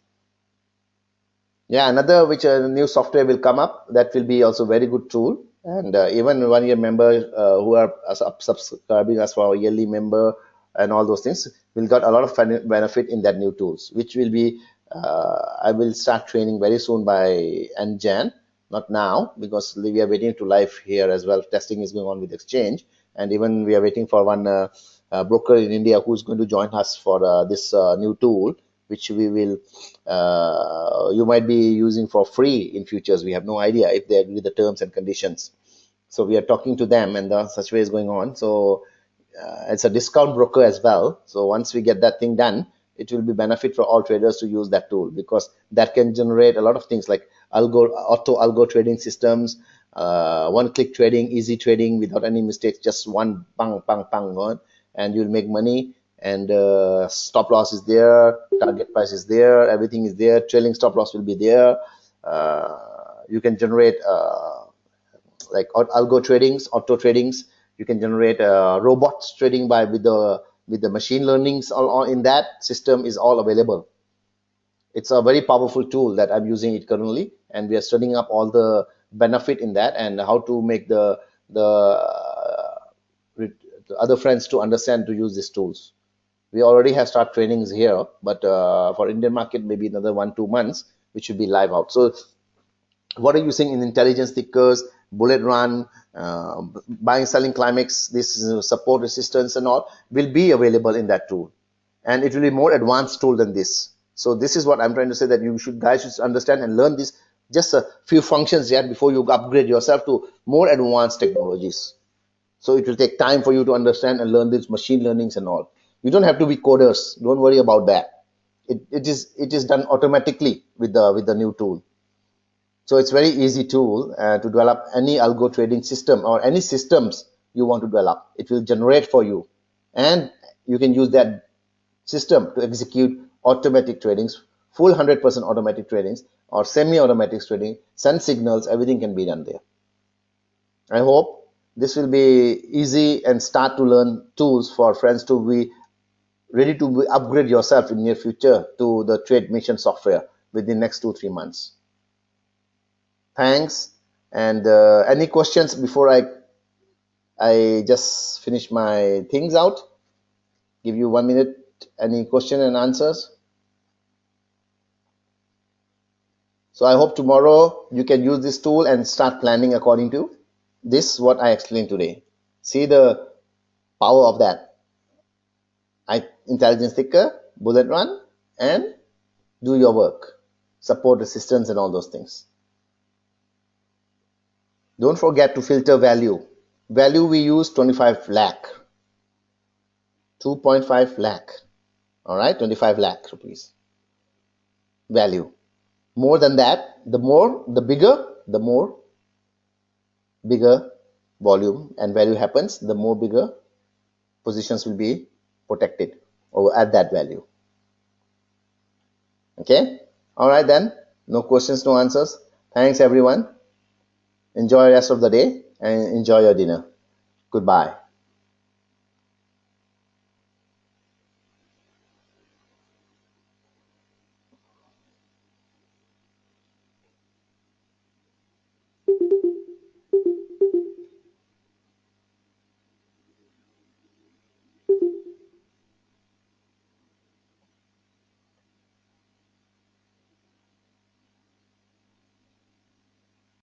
Yeah, another which new software will come up that will be also very good tool, and even 1 year members who are subscribing us for our yearly member and all those things will got a lot of benefit in that new tools, which will be I will start training very soon by end Jan, not now because we are waiting to live here as well. Testing is going on with exchange, and even we are waiting for one broker in India who's going to join us for this new tool, which we will you might be using for free in futures. We have no idea if they agree the terms and conditions. So we are talking to them, and such way is going on. So it's a discount broker as well. So once we get that thing done, it will be benefit for all traders to use that tool, because that can generate a lot of things like auto algo trading systems, one-click trading, easy trading without any mistakes, just one pang pang pang on, and you'll make money. And stop loss is there, target price is there, everything is there, trailing stop loss will be there. You can generate like algo tradings, auto tradings. You can generate robots trading by with the machine learnings all in that system is all available. It's a very powerful tool that I'm using it currently, and we are studying up all the benefit in that and how to make the other friends to understand to use these tools. We already have start trainings here, but for Indian market maybe another 1-2 months which should be live out. So what are you using in intelligence tickers, Bulletrun, buying selling climax, this support resistance and all will be available in that tool, and it will be more advanced tool than this. So this is what I'm trying to say, that you guys should understand and learn this just a few functions yet before you upgrade yourself to more advanced technologies. So it will take time for you to understand and learn these machine learnings and all. You don't have to be coders. Don't worry about that. It is done automatically with the new tool. So it's very easy tool to develop any algo trading system or any systems you want to develop. It will generate for you, and you can use that system to execute automatic tradings, full 100% automatic tradings or semi-automatic trading, send signals, everything can be done there. I hope this will be easy and start to learn tools for friends to be ready to upgrade yourself in near future to the trade mission software within next 2-3 months. Thanks. And any questions before I just finish my things out? Give you 1 minute. Any question and answers? So I hope tomorrow you can use this tool and start planning according to this what I explained today. See the power of that. Intelligence ticker, Bulletrun, and do your work. Support resistance and all those things. Don't forget to filter value. Value we use 25 lakh, 2.5 lakh. All right, 25 lakh rupees. Value. More than that, the bigger volume and value happens, the more bigger positions will be protected or at that value. Okay. All right then. No questions, no answers. Thanks everyone. Enjoy the rest of the day and enjoy your dinner. Goodbye.